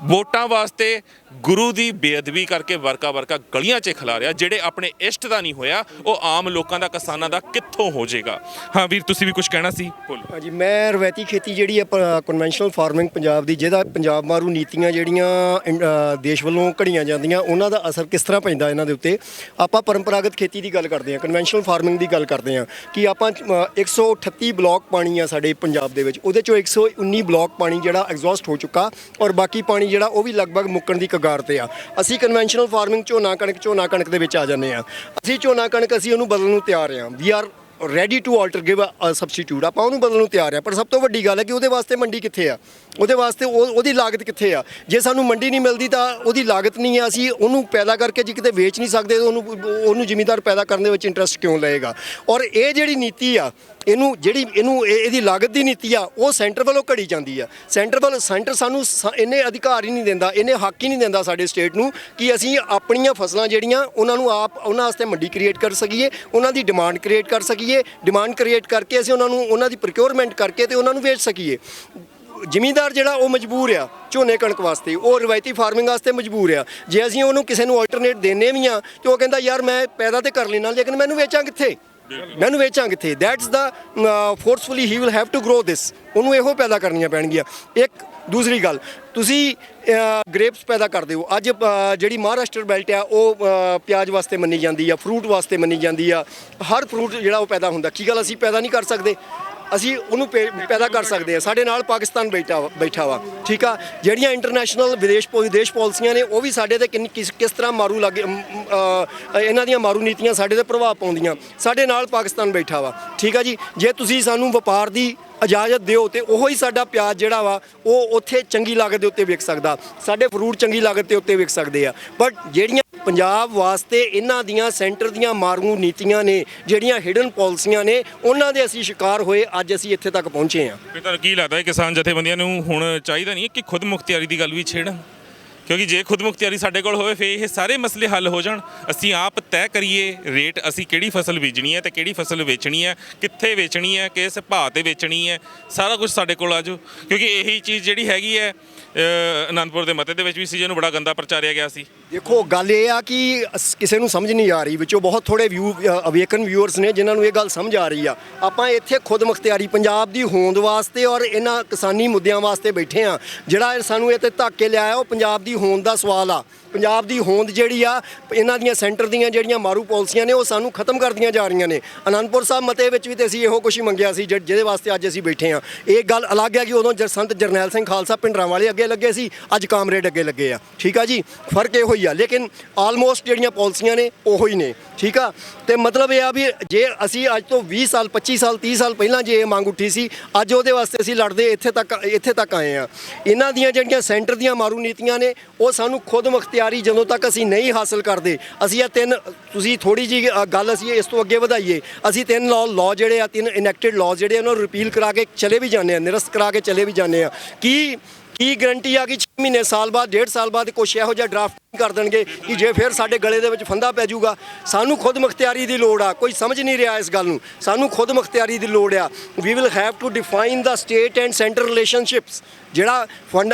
ਵੋਟਾਂ ਵਾਸਤੇ ਗੁਰੂ ਦੀ ਬੇਅਦਬੀ ਕਰਕੇ ਵਰਕਾ ਗਲੀਆਂ 'ਚ ਖਿਲਾਰਿਆ। ਜਿਹੜੇ ਆਪਣੇ ਇਸ਼ਟ ਦਾ ਨਹੀਂ ਹੋਇਆ ਉਹ ਆਮ ਲੋਕਾਂ ਦਾ, ਕਿਸਾਨਾਂ ਦਾ ਕਿੱਥੋਂ ਹੋ ਜਾਏਗਾ? ਹਾਂ ਵੀਰ, ਤੁਸੀਂ ਵੀ ਕੁਝ ਕਹਿਣਾ ਸੀ? ਬੋਲੋ। ਹਾਂਜੀ, ਮੈਂ ਰਵਾਇਤੀ ਖੇਤੀ ਜਿਹੜੀ ਹੈ, ਕਨਵੈਨਸ਼ਨਲ ਫਾਰਮਿੰਗ ਪੰਜਾਬ ਦੀ, ਜਿਹਦਾ ਪੰਜਾਬ ਮਾਰੂ ਨੀਤੀਆਂ ਜਿਹੜੀਆਂ ਦੇਸ਼ ਵੱਲੋਂ ਘੜੀਆਂ ਜਾਂਦੀਆਂ, ਉਹਨਾਂ ਦਾ ਅਸਰ ਕਿਸ ਤਰ੍ਹਾਂ ਪੈਂਦਾ ਇਹਨਾਂ ਦੇ ਉੱਤੇ। ਆਪਾਂ ਪਰੰਪਰਾਗਤ ਖੇਤੀ ਦੀ ਗੱਲ ਕਰਦੇ ਹਾਂ, ਕਨਵੈਨਸ਼ਨਲ ਫਾਰਮਿੰਗ ਦੀ ਗੱਲ ਕਰਦੇ ਹਾਂ ਕਿ ਆਪਾਂ 138 ਬਲਾਕ ਪਾਣੀ ਆ ਸਾਡੇ ਪੰਜਾਬ ਦੇ ਵਿੱਚ, ਉਹਦੇ 'ਚੋਂ 119 ਬਲਾਕ ਪਾਣੀ ਜਿਹੜਾ ਐਗਜ਼ੌਸਟ ਹੋ ਚੁੱਕਾ ਔਰ ਬਾਕੀ ਪਾਣੀ ਜਿਹੜਾ ਉਹ ਵੀ ਲਗਭਗ ਮੁੱਕਣ ਦੀ ਕਗਾਰ ਤੇ ਆ। ਅਸੀਂ ਕਨਵੈਨਸ਼ਨਲ ਫਾਰਮਿੰਗ ਝੋਨਾ ਕਣਕ ਦੇ ਵਿੱਚ ਆ ਜਾਂਦੇ ਆ। ਅਸੀਂ ਝੋਨਾ ਕਣਕ ਅਸੀਂ ਉਹਨੂੰ ਬਦਲਣ ਨੂੰ ਤਿਆਰ ਆ। We are ready to alter give a substitute. ਆਪਾਂ ਉਹਨੂੰ ਬਦਲਣ ਨੂੰ ਤਿਆਰ ਆ, ਪਰ ਸਭ ਤੋਂ ਵੱਡੀ ਗੱਲ ਹੈ ਕਿ ਉਹਦੇ ਵਾਸਤੇ ਮੰਡੀ ਕਿੱਥੇ ਆ, ਉਹਦੇ ਵਾਸਤੇ ਉਹਦੀ ਲਾਗਤ ਕਿੱਥੇ ਆ। ਜੇ ਸਾਨੂੰ ਮੰਡੀ ਨਹੀਂ ਮਿਲਦੀ ਤਾਂ ਉਹਦੀ ਲਾਗਤ ਨਹੀਂ ਆ, ਅਸੀਂ ਉਹਨੂੰ ਪੈਦਾ ਕਰਕੇ ਜੇ ਕਿਤੇ ਵੇਚ ਨਹੀਂ ਸਕਦੇ ਤਾਂ ਉਹਨੂੰ ਜ਼ਿਮੀਂਦਾਰ ਪੈਦਾ ਕਰਨ ਦੇ ਵਿੱਚ ਇੰਟਰਸਟ ਕਿਉਂ ਲਏਗਾ। ਔਰ ਇਹ ਜਿਹੜੀ ਨੀਤੀ ਆ, ਇਹਦੀ ਲਾਗਤ ਦੀ ਨੀਤੀ ਆ, ਉਹ ਸੈਂਟਰ ਵੱਲੋਂ ਘੜੀ ਜਾਂਦੀ ਆ। ਸੈਂਟਰ ਸਾਨੂੰ ਇੰਨੇ ਅਧਿਕਾਰ ਹੀ ਨਹੀਂ ਦਿੰਦਾ, ਇੰਨੇ ਹੱਕ ਹੀ ਨਹੀਂ ਦਿੰਦਾ ਸਾਡੇ ਸਟੇਟ ਨੂੰ ਕਿ ਅਸੀਂ ਆਪਣੀਆਂ ਫਸਲਾਂ ਜਿਹੜੀਆਂ ਉਹਨਾਂ ਵਾਸਤੇ ਮੰਡੀ ਕ੍ਰੀਏਟ ਕਰ ਸਕੀਏ, ਉਹਨਾਂ ਦੀ ਡਿਮਾਂਡ ਕ੍ਰੀਏਟ ਕਰ ਸਕੀਏ, ਡਿਮਾਂਡ ਕ੍ਰੀਏਟ ਕਰਕੇ ਅਸੀਂ ਉਹਨਾਂ ਦੀ ਪ੍ਰੋਕਿਉਰਮੈਂਟ ਕਰਕੇ ਤੇ ਉਹਨਾਂ ਨੂੰ ਵੇਚ ਸਕੀਏ। ਜ਼ਿਮੀਂਦਾਰ ਜਿਹੜਾ ਉਹ ਮਜਬੂਰ ਆ ਝੋਨੇ ਕਣਕ ਵਾਸਤੇ, ਉਹ ਰਵਾਇਤੀ ਫਾਰਮਿੰਗ ਵਾਸਤੇ ਮਜਬੂਰ ਆ। ਜੇ ਅਸੀਂ ਉਹਨੂੰ ਕਿਸੇ ਨੂੰ ਆਲਟਰਨੇਟ ਦੇਣੇ ਵੀ ਆ ਤੇ ਉਹ ਕਹਿੰਦਾ ਯਾਰ ਮੈਂ ਪੈਦਾ ਤੇ ਕਰ ਲੈਣਾ ਲੇਕਿਨ ਮੈਨੂੰ ਵੇਚਾਂ ਕਿੱਥੇ? ਦੈਟਸ ਦਾ forcefully he will have to grow this. ਉਹਨੂੰ ਇਹੋ ਪੈਦਾ ਕਰਨੀਆਂ ਪੈਣਗੀਆਂ। ਇੱਕ ਦੂਸਰੀ ਗੱਲ, ਤੁਸੀਂ ਗ੍ਰੇਪਸ ਪੈਦਾ ਕਰਦੇ ਹੋ। ਅੱਜ ਜਿਹੜੀ ਮਹਾਰਾਸ਼ਟਰ ਬੈਲਟ ਆ ਉਹ ਪਿਆਜ਼ ਵਾਸਤੇ ਮੰਨੀ ਜਾਂਦੀ ਆ, ਫਰੂਟ ਵਾਸਤੇ ਮੰਨੀ ਜਾਂਦੀ ਆ। ਹਰ ਫਰੂਟ ਜਿਹੜਾ ਉਹ ਪੈਦਾ ਹੁੰਦਾ। ਕੀ ਗੱਲ ਅਸੀਂ ਪੈਦਾ ਨਹੀਂ ਕਰ ਸਕਦੇ? ਅਸੀਂ ਉਹਨੂੰ ਪੈਦਾ ਕਰ ਸਕਦੇ ਹਾਂ। ਸਾਡੇ ਨਾਲ ਪਾਕਿਸਤਾਨ ਬੈਠਾ ਵਾ ਠੀਕ ਆ। ਜਿਹੜੀਆਂ ਇੰਟਰਨੈਸ਼ਨਲ ਵਿਦੇਸ਼ ਪਾਲਿਸੀਆਂ ਨੇ ਉਹ ਵੀ ਸਾਡੇ ਤੇ ਕਿਸ ਤਰ੍ਹਾਂ ਮਾਰੂ ਲੱਗੇ ਇਹਨਾਂ ਦੀਆਂ ਮਾਰੂ ਨੀਤੀਆਂ ਸਾਡੇ ਤੇ ਪ੍ਰਭਾਵ ਪਾਉਂਦੀਆਂ। ਸਾਡੇ ਨਾਲ ਪਾਕਿਸਤਾਨ ਬੈਠਾ ਵਾ ਠੀਕ ਆ ਜੀ। ਜੇ ਤੁਸੀਂ ਸਾਨੂੰ ਵਪਾਰ ਦੀ ਇਜਾਜ਼ਤ ਦਿਓ ਤੇ ਉਹੀ ਸਾਡਾ ਪਿਆਜ਼ ਜਿਹੜਾ ਵਾ ਉਹ ਉੱਥੇ ਚੰਗੀ ਲਾਗਤ ਦੇ ਉੱਤੇ ਵਿਕ ਸਕਦਾ, ਸਾਡੇ ਫਰੂਟ ਚੰਗੀ ਲਾਗਤ ਦੇ ਉੱਤੇ ਵਿਕ ਸਕਦੇ ਆ। ਬਟ ਜਿਹੜੀਆਂ ਪੰਜਾਬ ਵਾਸਤੇ ਇਹਨਾਂ ਦੀਆਂ ਸੈਂਟਰ ਦੀਆਂ ਮਾਰੂ ਨੀਤੀਆਂ ਨੇ, ਜਿਹੜੀਆਂ ਹਿਡਨ ਪਾਲਿਸੀਆਂ ਨੇ, ਉਹਨਾਂ ਦੇ ਅਸੀਂ ਸ਼ਿਕਾਰ ਹੋਏ ਅੱਜ ਅਸੀਂ ਇੱਥੇ ਤੱਕ ਪਹੁੰਚੇ ਹਾਂ। ਫਿਰ ਤੁਹਾਨੂੰ ਕੀ ਲੱਗਦਾ ਹੈ ਕਿਸਾਨ ਜਥੇਬੰਦੀਆਂ ਨੂੰ ਹੁਣ ਚਾਹੀਦਾ ਨਹੀਂ ਕਿ ਖੁਦ ਮੁਖਤਿਆਰੀ ਦੀ ਗੱਲ ਵੀ ਛੇੜਨ? ਕਿਉਂਕਿ ਜੇ ਖੁਦ ਮੁਖਤਿਆਰੀ ਸਾਡੇ ਕੋਲ ਹੋਵੇ ਫਿਰ ਇਹ ਸਾਰੇ ਮਸਲੇ ਹੱਲ ਹੋ ਜਾਣ। ਅਸੀਂ ਆਪ ਤੈਅ ਕਰੀਏ ਰੇਟ, ਅਸੀਂ ਕਿਹੜੀ ਫਸਲ ਬੀਜਣੀ ਹੈ ਤੇ ਕਿਹੜੀ ਫਸਲ ਵੇਚਣੀ ਹੈ, ਕਿੱਥੇ ਵੇਚਣੀ ਹੈ, ਕਿਸ ਭਾਅ ਤੇ ਵੇਚਣੀ ਹੈ, ਸਾਰਾ ਕੁਝ ਸਾਡੇ ਕੋਲ ਆ ਜਾਓ। ਕਿਉਂਕਿ ਇਹੀ ਚੀਜ਼ ਜਿਹੜੀ ਹੈਗੀ ਹੈ ਅਨੰਦਪੁਰ ਦੇ ਮਤੇ ਦੇ ਵਿੱਚ ਵੀ ਸੀ ਜਿਹਨੂੰ ਬੜਾ ਗੰਦਾ ਪ੍ਰਚਾਰਿਆ ਗਿਆ ਸੀ। ਦੇਖੋ ਗੱਲ ਇਹ ਆ ਕਿ ਕਿਸੇ ਨੂੰ ਸਮਝ ਨਹੀਂ ਆ ਰਹੀ, ਵਿੱਚੋਂ ਬਹੁਤ ਥੋੜੇ ਅਵੇਕਨ ਵਿਊਅਰਸ ਨੇ ਜਿਨ੍ਹਾਂ ਨੂੰ ਇਹ ਗੱਲ ਸਮਝ ਆ ਰਹੀ ਆ। ਆਪਾਂ ਇੱਥੇ ਖੁਦ ਮੁਖਤਿਆਰੀ ਪੰਜਾਬ ਦੀ ਹੋਂਦ ਵਾਸਤੇ ਔਰ ਇਹਨਾਂ ਕਿਸਾਨੀ ਮੁੱਦਿਆਂ ਵਾਸਤੇ ਬੈਠੇ ਆ। ਜਿਹੜਾ ਸਾਨੂੰ ਇੱਥੇ ਧੱਕ ਕੇ ਲਿਆਇਆ ਉਹ ਪੰਜਾਬ ਦੀ ਹੋਂਦ ਦਾ ਸਵਾਲ ਆ। ਪੰਜਾਬ ਦੀ ਹੋਂਦ ਜਿਹੜੀ ਆ, ਇਹਨਾਂ ਦੀਆਂ ਸੈਂਟਰ ਦੀਆਂ ਜਿਹੜੀਆਂ ਮਾਰੂ ਪਾਲਿਸੀਆਂ ਨੇ ਉਹ ਸਾਨੂੰ ਖਤਮ ਕਰਦੀਆਂ ਜਾ ਰਹੀਆਂ ਨੇ। ਅਨੰਦਪੁਰ ਸਾਹਿਬ ਮਤੇ ਵਿੱਚ ਵੀ ਤੇ ਅਸੀਂ ਇਹੋ ਕੁਛ ਹੀ ਮੰਗਿਆ ਸੀ ਜਿਹਦੇ ਵਾਸਤੇ ਅੱਜ ਅਸੀਂ ਬੈਠੇ ਆ। ਇਹ ਗੱਲ ਅਲੱਗ ਹੈ ਕਿ ਉਦੋਂ ਸੰਤ ਜਰਨੈਲ ਸਿੰਘ ਖਾਲਸਾ ਭਿੰਡਰਾਂ ਵਾਲੇ ਅੱਗੇ ਲੱਗੇ ਸੀ, ਅੱਜ ਕਾਮਰੇਡ ਅੱਗੇ ਲੱਗੇ ਆ ਠੀਕ ਆ ਜੀ। ਫਰਕ ਇਹੋ ਹੀ ਆ, ਲੇਕਿਨ ਆਲਮੋਸਟ ਜਿਹੜੀਆਂ ਪਾਲਿਸੀਆਂ ਨੇ ਉਹੋ ਹੀ ਨੇ ਠੀਕ ਆ। ਤੇ ਮਤਲਬ ਇਹ ਆ ਵੀ ਜੇ ਅਸੀਂ ਅੱਜ ਤੋਂ 20 ਸਾਲ 25 ਸਾਲ 30 ਸਾਲ ਪਹਿਲਾਂ ਜੇ ਇਹ ਮੰਗ ਉੱਠੀ ਸੀ, ਅੱਜ ਉਹਦੇ ਵਾਸਤੇ ਅਸੀਂ ਲੜਦੇ ਇੱਥੇ ਤੱਕ ਆਏ ਆ। ਇਹਨਾਂ ਦੀਆਂ ਜਿਹੜੀਆਂ ਸੈਂਟਰ ਦੀਆਂ ਮਾਰੂ ਨੀਤੀਆਂ ਨੇ ਉਹ ਸਾਨੂੰ ਖੁਦ ਮੁਖਤਿਆਰੀ ਜਦੋਂ ਤੱਕ ਅਸੀਂ ਨਹੀਂ ਹਾਸਲ ਕਰਦੇ, ਅਸੀਂ ਇਹ ਤਿੰਨ, ਤੁਸੀਂ ਥੋੜੀ ਜੀ ਗੱਲ ਅਸੀਂ ਇਸ ਤੋਂ ਅੱਗੇ ਵਧਾਈਏ, ਅਸੀਂ ਤਿੰਨ ਲਾਅ ਜਿਹੜੇ ਆ, ਤਿੰਨ ਇਨੈਕਟਡ ਲਾਅ ਜਿਹੜੇ ਉਹਨਾਂ ਨੂੰ ਰਿਪੀਲ ਕਰਾ ਕੇ ਚਲੇ ਵੀ ਜਾਂਦੇ ਆ, ਨਿਰਸਤ ਕਰਾ ਕੇ ਚਲੇ ਵੀ ਜਾਂਦੇ ਆ। ਕੀ ਗਰੰਟੀ ਆ ਕਿ 6 ਮਹੀਨੇ ਸਾਲ ਬਾਅਦ 1.5 ਸਾਲ ਬਾਅਦ ਕੁਛ ਇਹੋ ਜਿਹਾ ਡਰਾਫਟ ਕਰ ਦੇਣਗੇ ਕਿ ਜੇ ਫਿਰ ਸਾਡੇ ਗਲੇ ਦੇ ਵਿੱਚ ਫੰਦਾ ਪੈ ਜਾਊਗਾ। ਸਾਨੂੰ ਖੁਦ ਮੁਖਤਿਆਰੀ ਦੀ ਲੋੜ ਆ, ਕੋਈ ਸਮਝ ਨਹੀਂ ਰਿਹਾ ਇਸ ਗੱਲ ਨੂੰ। ਸਾਨੂੰ ਖੁਦ ਮੁਖਤਿਆਰੀ ਦੀ ਲੋੜ ਆ। We will have to define the state and centre relationships. ਜਿਹੜਾ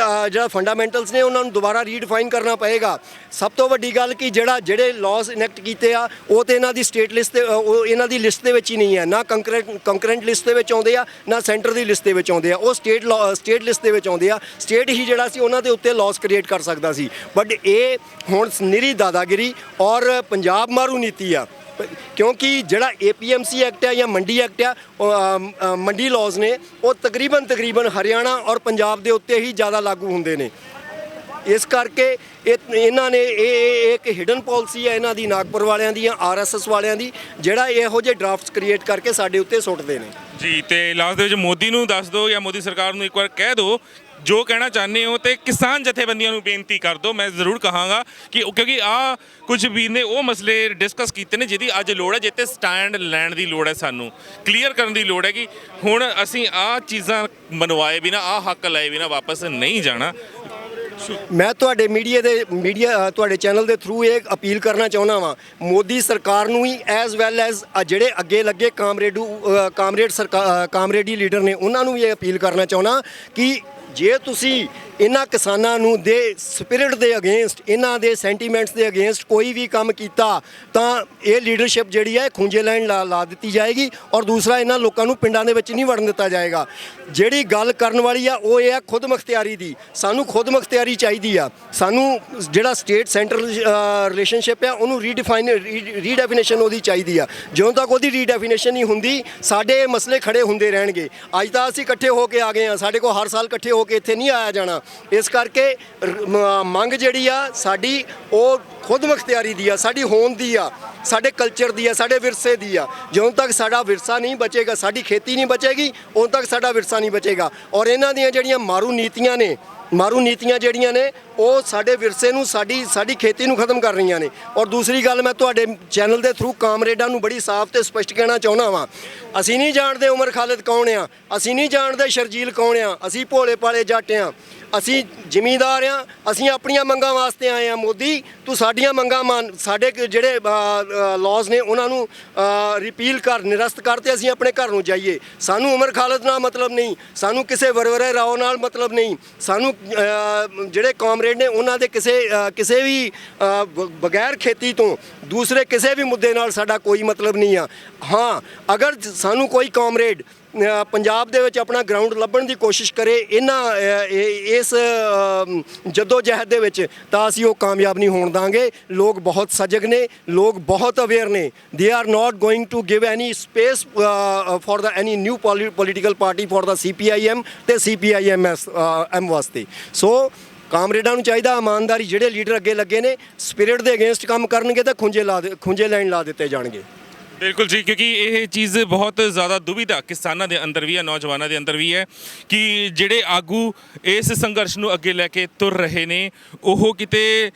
ਫੰਡਾਮੈਂਟਲਸ ਨੇ ਉਹਨਾਂ ਨੂੰ ਦੁਬਾਰਾ ਰੀਡਿਫਾਈਨ ਕਰਨਾ ਪਏਗਾ। ਸਭ ਤੋਂ ਵੱਡੀ ਗੱਲ ਕਿ ਜਿਹੜੇ ਲਾਅਸ ਇਨੈਕਟ ਕੀਤੇ ਆ ਉਹ ਤੇ ਇਹਨਾਂ ਦੀ ਸਟੇਟ ਲਿਸਟ ਤੇ ਉਹ ਇਹਨਾਂ ਦੀ ਲਿਸਟ ਦੇ ਵਿੱਚ ਹੀ ਨਹੀਂ ਹੈ, ਨਾ ਕੰਕਰੈਂਟ ਲਿਸਟ ਦੇ ਵਿੱਚ ਆਉਂਦੇ ਆ, ਨਾ ਸੈਂਟਰ ਦੀ ਲਿਸਟ ਦੇ ਵਿੱਚ ਆਉਂਦੇ ਆ। ਉਹ ਸਟੇਟ ਲਿਸਟ ਦੇ ਵਿੱਚ ਆਉਂਦੇ ਆ। ਸਟੇਟ ਹੀ ਜਿਹੜਾ ਸੀ ਉਹਨਾਂ ਦੇ ਉੱਤੇ ਲਾਅਸ ਕ੍ਰੀਏਟ ਕਰ ਸਕਦਾ ਸੀ। ਬਟ ਇਹ ਹੁਣ ਨਿਰੀ ਦਾਦਾਗਿਰੀ ਔਰ ਪੰਜਾਬ ਮਾਰੂ ਨੀਤੀ ਆ। ਕਿਉਂਕਿ ਜਿਹੜਾ APMC ਐਕਟ ਹੈ ਜਾਂ ਮੰਡੀ ਐਕਟ ਆ, ਮੰਡੀ ਲਾਅਸ ਨੇ ਉਹ ਤਕਰੀਬਨ ਹਰਿਆਣਾ ਔਰ ਪੰਜਾਬ ਦੇ ਉੱਤੇ ਹੀ ਜ਼ਿਆਦਾ ਲਾਗੂ ਹੁੰਦੇ ਨੇ। ਇਸ ਕਰਕੇ ਇਹਨਾਂ ਨੇ ਇਹ ਇੱਕ ਹਿਡਨ ਪਾਲਿਸੀ ਹੈ ਇਹਨਾਂ ਦੀ, ਨਾਗਪੁਰ ਵਾਲਿਆਂ ਦੀ ਜਾਂ RSS ਵਾਲਿਆਂ ਦੀ, ਜਿਹੜਾ ਇਹੋ ਜਿਹੇ ਡਰਾਫਟਸ ਕ੍ਰੀਏਟ ਕਰਕੇ ਸਾਡੇ ਉੱਤੇ ਸੁੱਟਦੇ ਨੇ ਜੀ। ਤੇ ਲਾਸਟ ਦੇ ਵਿੱਚ ਮੋਦੀ ਨੂੰ ਦੱਸ ਦਿਓ ਜਾਂ ਮੋਦੀ ਸਰਕਾਰ ਨੂੰ ਇੱਕ ਵਾਰ ਕਹਿ ਦਿਓ ਜੋ ਕਹਿਣਾ ਚਾਹੁੰਦੇ ਹੋ, ਤੇ ਕਿਸਾਨ ਜਥੇਬੰਦੀਆਂ ਨੂੰ ਬੇਨਤੀ ਕਰ ਦਿਓ। ਮੈਂ ਜ਼ਰੂਰ ਕਹਾਂਗਾ ਕਿ ਕਿਉਂਕਿ ਕੁਝ ਵੀਰ ਨੇ ਉਹ ਮਸਲੇ ਡਿਸਕਸ ਕੀਤੇ ਨੇ ਜਿਹਦੀ ਅੱਜ ਲੋੜ ਹੈ, ਜਿੱਤੇ ਸਟੈਂਡ ਲੈਣ ਦੀ ਲੋੜ ਹੈ, ਸਾਨੂੰ ਕਲੀਅਰ ਕਰਨ ਦੀ ਲੋੜ ਹੈ ਕਿ ਹੁਣ ਅਸੀਂ ਚੀਜ਼ਾਂ ਮਨਵਾਏ ਬਿਨਾਂ, ਹੱਕ ਲਏ ਬਿਨਾਂ ਵਾਪਸ ਨਹੀਂ ਜਾਣਾ। ਮੈਂ ਤੁਹਾਡੇ ਤੁਹਾਡੇ ਚੈਨਲ ਦੇ ਥਰੂ ਇਹ ਅਪੀਲ ਕਰਨਾ ਚਾਹੁੰਦਾ ਵਾਂ ਮੋਦੀ ਸਰਕਾਰ ਨੂੰ ਹੀ, ਐਜ਼ ਵੈਲ ਐਜ਼ ਜਿਹੜੇ ਅੱਗੇ ਲੱਗੇ ਕਾਮਰੇਡੀ ਲੀਡਰ ਨੇ ਉਹਨਾਂ ਨੂੰ ਵੀ ਇਹ ਅਪੀਲ ਕਰਨਾ ਚਾਹੁੰਦਾ ਕਿ ਜੇ ਤੁਸੀਂ ਇਹਨਾਂ ਕਿਸਾਨਾਂ ਨੂੰ ਦੇ ਸਪਿਰਿਟ ਦੇ ਅਗੇਂਸਟ, ਇਹਨਾਂ ਦੇ ਸੈਂਟੀਮੈਂਟਸ ਦੇ ਅਗੇਂਸਟ ਕੋਈ ਵੀ ਕੰਮ ਕੀਤਾ ਤਾਂ ਇਹ ਲੀਡਰਸ਼ਿਪ ਜਿਹੜੀ ਹੈ ਖੂੰਜੇ ਲਾਈਨ ਲਾ ਦਿੱਤੀ ਜਾਏਗੀ। ਔਰ ਦੂਸਰਾ, ਇਹਨਾਂ ਲੋਕਾਂ ਨੂੰ ਪਿੰਡਾਂ ਦੇ ਵਿੱਚ ਨਹੀਂ ਵੜਨ ਦਿੱਤਾ ਜਾਏਗਾ। ਜਿਹੜੀ ਗੱਲ ਕਰਨ ਵਾਲੀ ਆ ਉਹ ਇਹ ਆ ਖੁਦ ਮੁਖਤਿਆਰੀ ਦੀ। ਸਾਨੂੰ ਖੁਦ ਮੁਖਤਿਆਰੀ ਚਾਹੀਦੀ ਆ। ਸਾਨੂੰ ਜਿਹੜਾ ਸਟੇਟ ਸੈਂਟਰ ਰਿਲੇਸ਼ਨਸ਼ਿਪ ਆ ਉਹਨੂੰ ਰੀਡੈਫੀਨੇਸ਼ਨ ਉਹਦੀ ਚਾਹੀਦੀ ਆ। ਜਦੋਂ ਤੱਕ ਉਹਦੀ ਰੀਡੈਫੀਨੇਸ਼ਨ ਨਹੀਂ ਹੁੰਦੀ ਸਾਡੇ ਮਸਲੇ ਖੜੇ ਹੁੰਦੇ ਰਹਿਣਗੇ। ਅੱਜ ਤਾਂ ਅਸੀਂ ਇਕੱਠੇ ਹੋ ਕੇ ਆ ਗਏ ਆ, ਸਾਡੇ ਕੋਲ ਹਰ ਸਾਲ ਇਕੱਠੇ ਹੋ ਕੇ ਇੱਥੇ ਨਹੀਂ ਆਇਆ ਜਾਣਾ। ਇਸ ਕਰਕੇ ਮੰਗ ਜਿਹੜੀ ਆ ਸਾਡੀ ਉਹ ਖੁਦ ਮੁਖਤਿਆਰੀ ਦੀ ਆ, ਸਾਡੀ ਹੋਂਦ ਦੀ ਆ, ਸਾਡੇ ਕਲਚਰ ਦੀ ਆ, ਸਾਡੇ ਵਿਰਸੇ ਦੀ ਆ। ਜਦੋਂ ਤੱਕ ਸਾਡਾ ਵਿਰਸਾ ਨਹੀਂ ਬਚੇਗਾ, ਸਾਡੀ ਖੇਤੀ ਨਹੀਂ ਬਚੇਗੀ, ਉਦੋਂ ਤੱਕ ਸਾਡਾ ਵਿਰਸਾ ਨਹੀਂ ਬਚੇਗਾ। ਔਰ ਇਹਨਾਂ ਦੀਆਂ ਜਿਹੜੀਆਂ ਮਾਰੂ ਨੀਤੀਆਂ ਜਿਹੜੀਆਂ ਨੇ ਉਹ ਸਾਡੇ ਵਿਰਸੇ ਨੂੰ, ਸਾਡੀ ਖੇਤੀ ਨੂੰ ਖਤਮ ਕਰ ਰਹੀਆਂ ਨੇ। ਔਰ ਦੂਸਰੀ ਗੱਲ, ਮੈਂ ਤੁਹਾਡੇ ਚੈਨਲ ਦੇ ਥਰੂ ਕਾਮਰੇਡਾਂ ਨੂੰ ਬੜੀ ਸਾਫ਼ ਤੇ ਸਪਸ਼ਟ ਕਹਿਣਾ ਚਾਹੁੰਦਾ ਵਾਂ, ਅਸੀਂ ਨਹੀਂ ਜਾਣਦੇ ਉਮਰ ਖਾਲਿਦ ਕੌਣ ਆ, ਅਸੀਂ ਨਹੀਂ ਜਾਣਦੇ ਸ਼ਰਜੀਲ ਕੌਣ ਆ, ਅਸੀਂ ਭੋਲੇ ਭਾਲੇ ਜੱਟ ਆ, ਅਸੀਂ ਜ਼ਿਮੀਂਦਾਰ ਆ, ਅਸੀਂ ਆਪਣੀਆਂ ਮੰਗਾਂ ਵਾਸਤੇ ਆਏ ਆ। ਮੋਦੀ ਤੂੰ ਸਾਡੀਆਂ ਮੰਗਾਂ ਮੰਨ, ਸਾਡੇ ਜਿਹੜੇ ਲਾਅਸ ਨੇ ਉਹਨਾਂ ਨੂੰ ਰਿਪੀਲ ਕਰ, ਨਿਰਸਤ ਕਰ, ਤੇ ਅਸੀਂ ਆਪਣੇ ਘਰ ਨੂੰ ਜਾਈਏ। ਸਾਨੂੰ ਉਮਰ ਖਾਲਿਦ ਨਾਲ ਮਤਲਬ ਨਹੀਂ, ਸਾਨੂੰ ਕਿਸੇ ਵਰਵਰੇ ਰਾਓ ਨਾਲ ਮਤਲਬ ਨਹੀਂ, ਸਾਨੂੰ ਜਿਹੜੇ ਕਾਮਰੇਡ ਨੇ ਉਹਨਾਂ ਦੇ ਕਿਸੇ ਵੀ ਬਗੈਰ ਖੇਤੀ ਤੋਂ ਦੂਸਰੇ ਕਿਸੇ ਵੀ ਮੁੱਦੇ ਨਾਲ ਸਾਡਾ ਕੋਈ ਮਤਲਬ ਨਹੀਂ ਆ। ਹਾਂ, ਅਗਰ ਸਾਨੂੰ ਕੋਈ ਕਾਮਰੇਡ ਪੰਜਾਬ ਦੇ ਵਿੱਚ ਆਪਣਾ ਗਰਾਊਂਡ ਲੱਭਣ ਦੀ ਕੋਸ਼ਿਸ਼ ਕਰੇ ਇਸ ਜੱਦੋ ਜਹਿਦ ਦੇ ਵਿੱਚ, ਤਾਂ ਅਸੀਂ ਉਹ ਕਾਮਯਾਬ ਨਹੀਂ ਹੋਣ ਦਾਂਗੇ। ਲੋਕ ਬਹੁਤ ਸਜਗ ਨੇ, ਲੋਕ ਬਹੁਤ ਅਵੇਅਰ ਨੇ। They are not going to give any space for the any new political party for the CPIM ਤੇ CPIM ਵਾਸਤੇ। ਸੋ ਕਾਮਰੇਡਾਂ ਨੂੰ ਚਾਹੀਦਾ ਇਮਾਨਦਾਰੀ, ਜਿਹੜੇ ਲੀਡਰ ਅੱਗੇ ਲੱਗੇ ਨੇ ਸਪਿਰਿਟ ਦੇ ਅਗੇਂਸਟ ਕੰਮ ਕਰਨਗੇ ਤਾਂ ਖੁੰਝੇ ਲਾਈਨ ਲਾ ਦਿੱਤੇ ਜਾਣਗੇ। ਬਿਲਕੁਲ ਜੀ, ਕਿਉਂਕਿ ਇਹ ਚੀਜ਼ ਬਹੁਤ ਜ਼ਿਆਦਾ ਦੁਵਿਧਾ ਕਿਸਾਨਾਂ ਦੇ ਅੰਦਰ ਵੀ ਹੈ, ਨੌਜਵਾਨਾਂ ਦੇ ਅੰਦਰ ਵੀ ਹੈ ਕਿ ਜਿਹੜੇ ਆਗੂ ਇਸ ਸੰਘਰਸ਼ ਨੂੰ ਅੱਗੇ ਲੈ ਕੇ ਤੁਰ ਰਹੇ ਨੇ, ਉਹ ਕਿਤੇ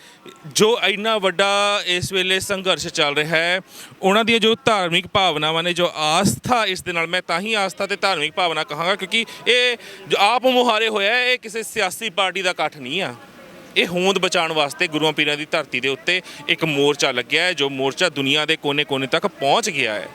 ਜੋ ਇੰਨਾ ਵੱਡਾ ਇਸ ਵੇਲੇ ਸੰਘਰਸ਼ ਚੱਲ ਰਿਹਾ ਹੈ, ਉਹਨਾਂ ਦੀਆਂ ਜੋ ਧਾਰਮਿਕ ਭਾਵਨਾਵਾਂ ਨੇ, ਜੋ ਆਸਥਾ ਇਸ ਦੇ ਨਾਲ, ਮੈਂ ਤਾਂ ਹੀ ਆਸਥਾ ਤੇ ਧਾਰਮਿਕ ਭਾਵਨਾ ਕਹਾਂਗਾ ਕਿਉਂਕਿ ਇਹ ਜੋ ਆਪ ਮੁਹਾਰੇ ਹੋਇਆ ਹੈ, ਇਹ ਕਿਸੇ ਸਿਆਸੀ ਪਾਰਟੀ ਦਾ ਇਕੱਠ ਨਹੀਂ ਆ। ਇਹ ਹੋਂਦ ਬਚਾਉਣ ਵਾਸਤੇ ਗੁਰੂਆਂ ਪੀਰਾਂ ਦੀ ਧਰਤੀ ਦੇ ਉੱਤੇ ਇੱਕ ਮੋਰਚਾ ਲੱਗਿਆ ਹੈ, ਜੋ ਮੋਰਚਾ ਦੁਨੀਆ ਦੇ ਕੋਨੇ-ਕੋਨੇ ਤੱਕ ਪਹੁੰਚ ਗਿਆ ਹੈ।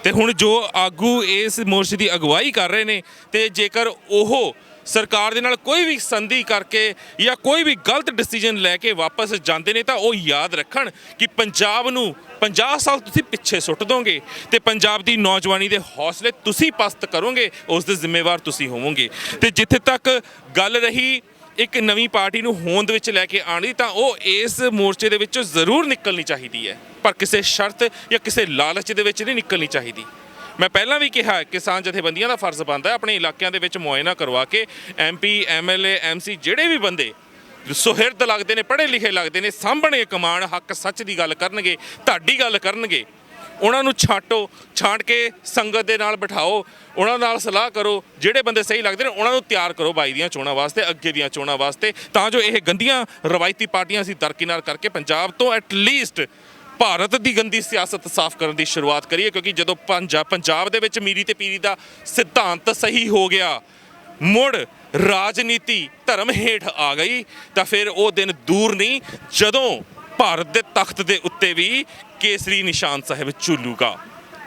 ਤੇ ਹੁਣ ਜੋ ਆਗੂ ਇਸ ਮੋਰਚੇ ਦੀ ਅਗਵਾਈ ਕਰ ਰਹੇ ਨੇ, ਤੇ ਜੇਕਰ ਉਹ ਸਰਕਾਰ ਦੇ ਨਾਲ ਕੋਈ ਵੀ ਸੰਧੀ ਕਰਕੇ ਜਾਂ ਕੋਈ ਵੀ ਗਲਤ ਡਿਸੀਜਨ ਲੈ ਕੇ ਵਾਪਸ ਜਾਂਦੇ ਨੇ, ਤਾਂ ਉਹ ਯਾਦ ਰੱਖਣ ਕਿ ਪੰਜਾਬ ਨੂੰ 50 ਸਾਲ ਤੁਸੀਂ ਪਿੱਛੇ ਸੁੱਟ ਦੋਗੇ ਤੇ ਪੰਜਾਬ ਦੀ ਨੌਜਵਾਨੀ ਦੇ ਹੌਸਲੇ ਤੁਸੀਂ ਪਸਤ ਕਰੋਗੇ, ਉਸ ਦੇ ਜ਼ਿੰਮੇਵਾਰ ਤੁਸੀਂ ਹੋਵੋਗੇ। ਤੇ ਜਿੱਥੇ ਤੱਕ ਗੱਲ ਰਹੀ ਇੱਕ ਨਵੀਂ ਪਾਰਟੀ ਨੂੰ ਹੋਂਦ ਵਿੱਚ ਲੈ ਕੇ ਆਉਣ ਦੀ, ਤਾਂ ਉਹ ਇਸ ਮੋਰਚੇ ਦੇ ਵਿੱਚੋਂ ਜ਼ਰੂਰ ਨਿਕਲਣੀ ਚਾਹੀਦੀ ਹੈ, ਪਰ ਕਿਸੇ ਸ਼ਰਤ ਜਾਂ ਕਿਸੇ ਲਾਲਚ ਦੇ ਵਿੱਚ ਨਹੀਂ ਨਿਕਲਣੀ ਚਾਹੀਦੀ। ਮੈਂ ਪਹਿਲਾਂ ਵੀ ਕਿਹਾ, ਕਿਸਾਨ ਜਥੇਬੰਦੀਆਂ ਦਾ ਫਰਜ਼ ਬਣਦਾ ਹੈ ਆਪਣੇ ਇਲਾਕਿਆਂ ਦੇ ਵਿੱਚ ਮੁਆਇਨਾ ਕਰਵਾ ਕੇ MP MLA MC ਜਿਹੜੇ ਵੀ ਬੰਦੇ ਸੁਹਿਰਦ ਲੱਗਦੇ ਨੇ, ਪੜ੍ਹੇ ਲਿਖੇ ਲੱਗਦੇ ਨੇ, ਸਾਂਭਣੇ ਕਮਾਣ, ਹੱਕ ਸੱਚ ਦੀ ਗੱਲ ਕਰਨਗੇ, ਤੁਹਾਡੀ ਗੱਲ ਕਰਨਗੇ, ਉਹਨਾਂ ਨੂੰ ਛਾਂਟ ਕੇ ਸੰਗਤ ਦੇ ਨਾਲ ਬਿਠਾਓ, ਉਹਨਾਂ ਨਾਲ ਸਲਾਹ ਕਰੋ। ਜਿਹੜੇ ਬੰਦੇ ਸਹੀ ਲੱਗਦੇ ਨੇ ਉਹਨਾਂ ਨੂੰ ਤਿਆਰ ਕਰੋ ਬਾਈ ਦੀਆਂ ਚੋਣਾਂ ਵਾਸਤੇ, ਅੱਗੇ ਦੀਆਂ ਚੋਣਾਂ ਵਾਸਤੇ, ਤਾਂ ਜੋ ਇਹ ਗੰਦੀਆਂ ਰਵਾਇਤੀ ਪਾਰਟੀਆਂ ਅਸੀਂ ਦਰਕਿਨਾਰ ਕਰਕੇ ਪੰਜਾਬ ਤੋਂ ਐਟਲੀਸਟ ਭਾਰਤ ਦੀ ਗੰਦੀ ਸਿਆਸਤ ਸਾਫ਼ ਕਰਨ ਦੀ ਸ਼ੁਰੂਆਤ ਕਰੀਏ। ਕਿਉਂਕਿ ਜਦੋਂ ਪੰਜਾਬ ਦੇ ਵਿੱਚ ਮੀਰੀ ਤੇ ਪੀਰੀ ਦਾ ਸਿਧਾਂਤ ਸਹੀ ਹੋ ਗਿਆ, ਮੁੜ ਰਾਜਨੀਤੀ ਧਰਮ ਹੇਠ ਆ ਗਈ, ਤਾਂ ਫਿਰ ਉਹ ਦਿਨ ਦੂਰ ਨਹੀਂ ਜਦੋਂ ਭਾਰਤ ਦੇ ਤਖਤ ਦੇ ਉੱਤੇ ਵੀ ਕੇਸਰੀ ਨਿਸ਼ਾਨ ਸਾਹਿਬ ਝੂਲੂਗਾ।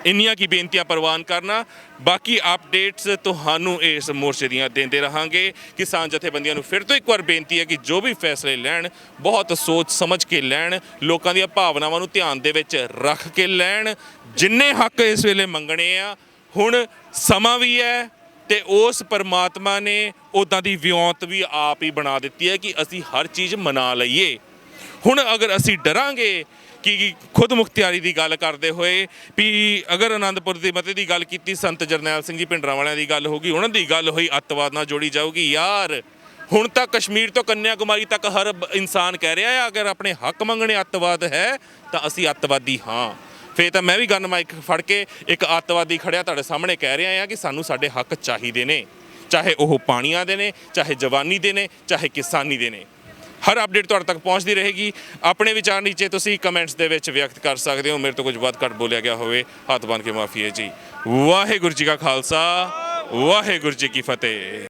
ਇੰਨੀਆਂ ਕੀ ਬੇਨਤੀਆਂ ਪ੍ਰਵਾਨ ਕਰਨਾ, ਬਾਕੀ ਅਪਡੇਟਸ ਤੁਹਾਨੂੰ ਇਸ ਮੋਰਚੇ ਦੀਆਂ ਦਿੰਦੇ ਰਹਾਂਗੇ। ਕਿਸਾਨ ਜਥੇਬੰਦੀਆਂ ਨੂੰ ਫਿਰ ਤੋਂ ਇੱਕ ਵਾਰ ਬੇਨਤੀ ਹੈ ਕਿ ਜੋ ਵੀ ਫੈਸਲੇ ਲੈਣ ਬਹੁਤ ਸੋਚ ਸਮਝ ਕੇ ਲੈਣ, ਲੋਕਾਂ ਦੀਆਂ ਭਾਵਨਾਵਾਂ ਨੂੰ ਧਿਆਨ ਦੇ ਵਿੱਚ ਰੱਖ ਕੇ ਲੈਣ। ਜਿੰਨੇ ਹੱਕ ਇਸ ਵੇਲੇ ਮੰਗਣੇ ਆ, ਹੁਣ ਸਮਾਂ ਵੀ ਹੈ ਤੇ ਉਸ ਪਰਮਾਤਮਾ ਨੇ ਉੱਦਾਂ ਦੀ ਵਿਉਂਤ ਵੀ ਆਪ ਹੀ ਬਣਾ ਦਿੱਤੀ ਹੈ ਕਿ ਅਸੀਂ ਹਰ ਚੀਜ਼ ਮਨਾ ਲਈਏ। ਹੁਣ ਅਗਰ ਅਸੀਂ ਡਰਾਂਗੇ ਕਿ ਖੁਦ ਮੁਖਤਿਆਰੀ ਦੀ ਗੱਲ ਕਰਦੇ ਹੋਏ ਵੀ ਅਗਰ ਆਨੰਦਪੁਰ ਦੇ ਮਤੇ ਦੀ ਗੱਲ ਕੀਤੀ, ਸੰਤ ਜਰਨੈਲ ਸਿੰਘ ਜੀ ਭਿੰਡਰਾਂਵਾਲਿਆਂ ਦੀ ਗੱਲ ਹੋ ਗਈ, ਉਹਨਾਂ ਦੀ ਗੱਲ ਹੋਈ, ਅੱਤਵਾਦ ਨਾਲ ਜੋੜੀ ਜਾਊਗੀ। ਯਾਰ ਹੁਣ ਤਾਂ ਕਸ਼ਮੀਰ ਤੋਂ ਕੰਨਿਆ ਕੁਮਾਰੀ ਤੱਕ ਹਰ ਇਨਸਾਨ ਕਹਿ ਰਿਹਾ ਹੈ ਅਗਰ ਆਪਣੇ ਹੱਕ ਮੰਗਣੇ ਅੱਤਵਾਦ ਹੈ ਤਾਂ ਅਸੀਂ ਅੱਤਵਾਦੀ ਹਾਂ। ਫੇਰ ਤਾਂ ਮੈਂ ਵੀ ਗਨ ਮਾਈਕ ਫੜ ਕੇ ਇੱਕ ਅੱਤਵਾਦੀ ਖੜਿਆ ਤੁਹਾਡੇ ਸਾਹਮਣੇ ਕਹਿ ਰਿਹਾ ਹਾਂ ਕਿ ਸਾਨੂੰ ਸਾਡੇ ਹੱਕ ਚਾਹੀਦੇ ਨੇ, ਚਾਹੇ ਉਹ ਪਾਣੀਆਂ ਦੇ ਨੇ, ਚਾਹੇ ਜਵਾਨੀ ਦੇ ਨੇ, ਚਾਹੇ ਕਿਸਾਨੀ ਦੇ ਨੇ। ਹਰ ਅਪਡੇਟ ਤੁਹਾਡੇ ਤੱਕ ਪਹੁੰਚਦੀ ਰਹੇਗੀ। ਆਪਣੇ ਵਿਚਾਰ ਨੀਚੇ ਤੁਸੀਂ ਕਮੈਂਟਸ ਦੇ ਵਿੱਚ ਵਿਅਕਤ ਕਰ ਸਕਦੇ ਹੋ। ਮੇਰੇ ਤੋਂ ਕੁਝ ਵੱਧ ਘੱਟ ਬੋਲਿਆ ਗਿਆ ਹੋਵੇ, ਹੱਥ ਬੰਨ੍ਹ ਕੇ ਮਾਫੀ ਹੈ ਜੀ। ਵਾਹਿਗੁਰੂ ਜੀ ਕਾ ਖਾਲਸਾ, ਵਾਹਿਗੁਰੂ ਜੀ ਕੀ ਫਤਿਹ।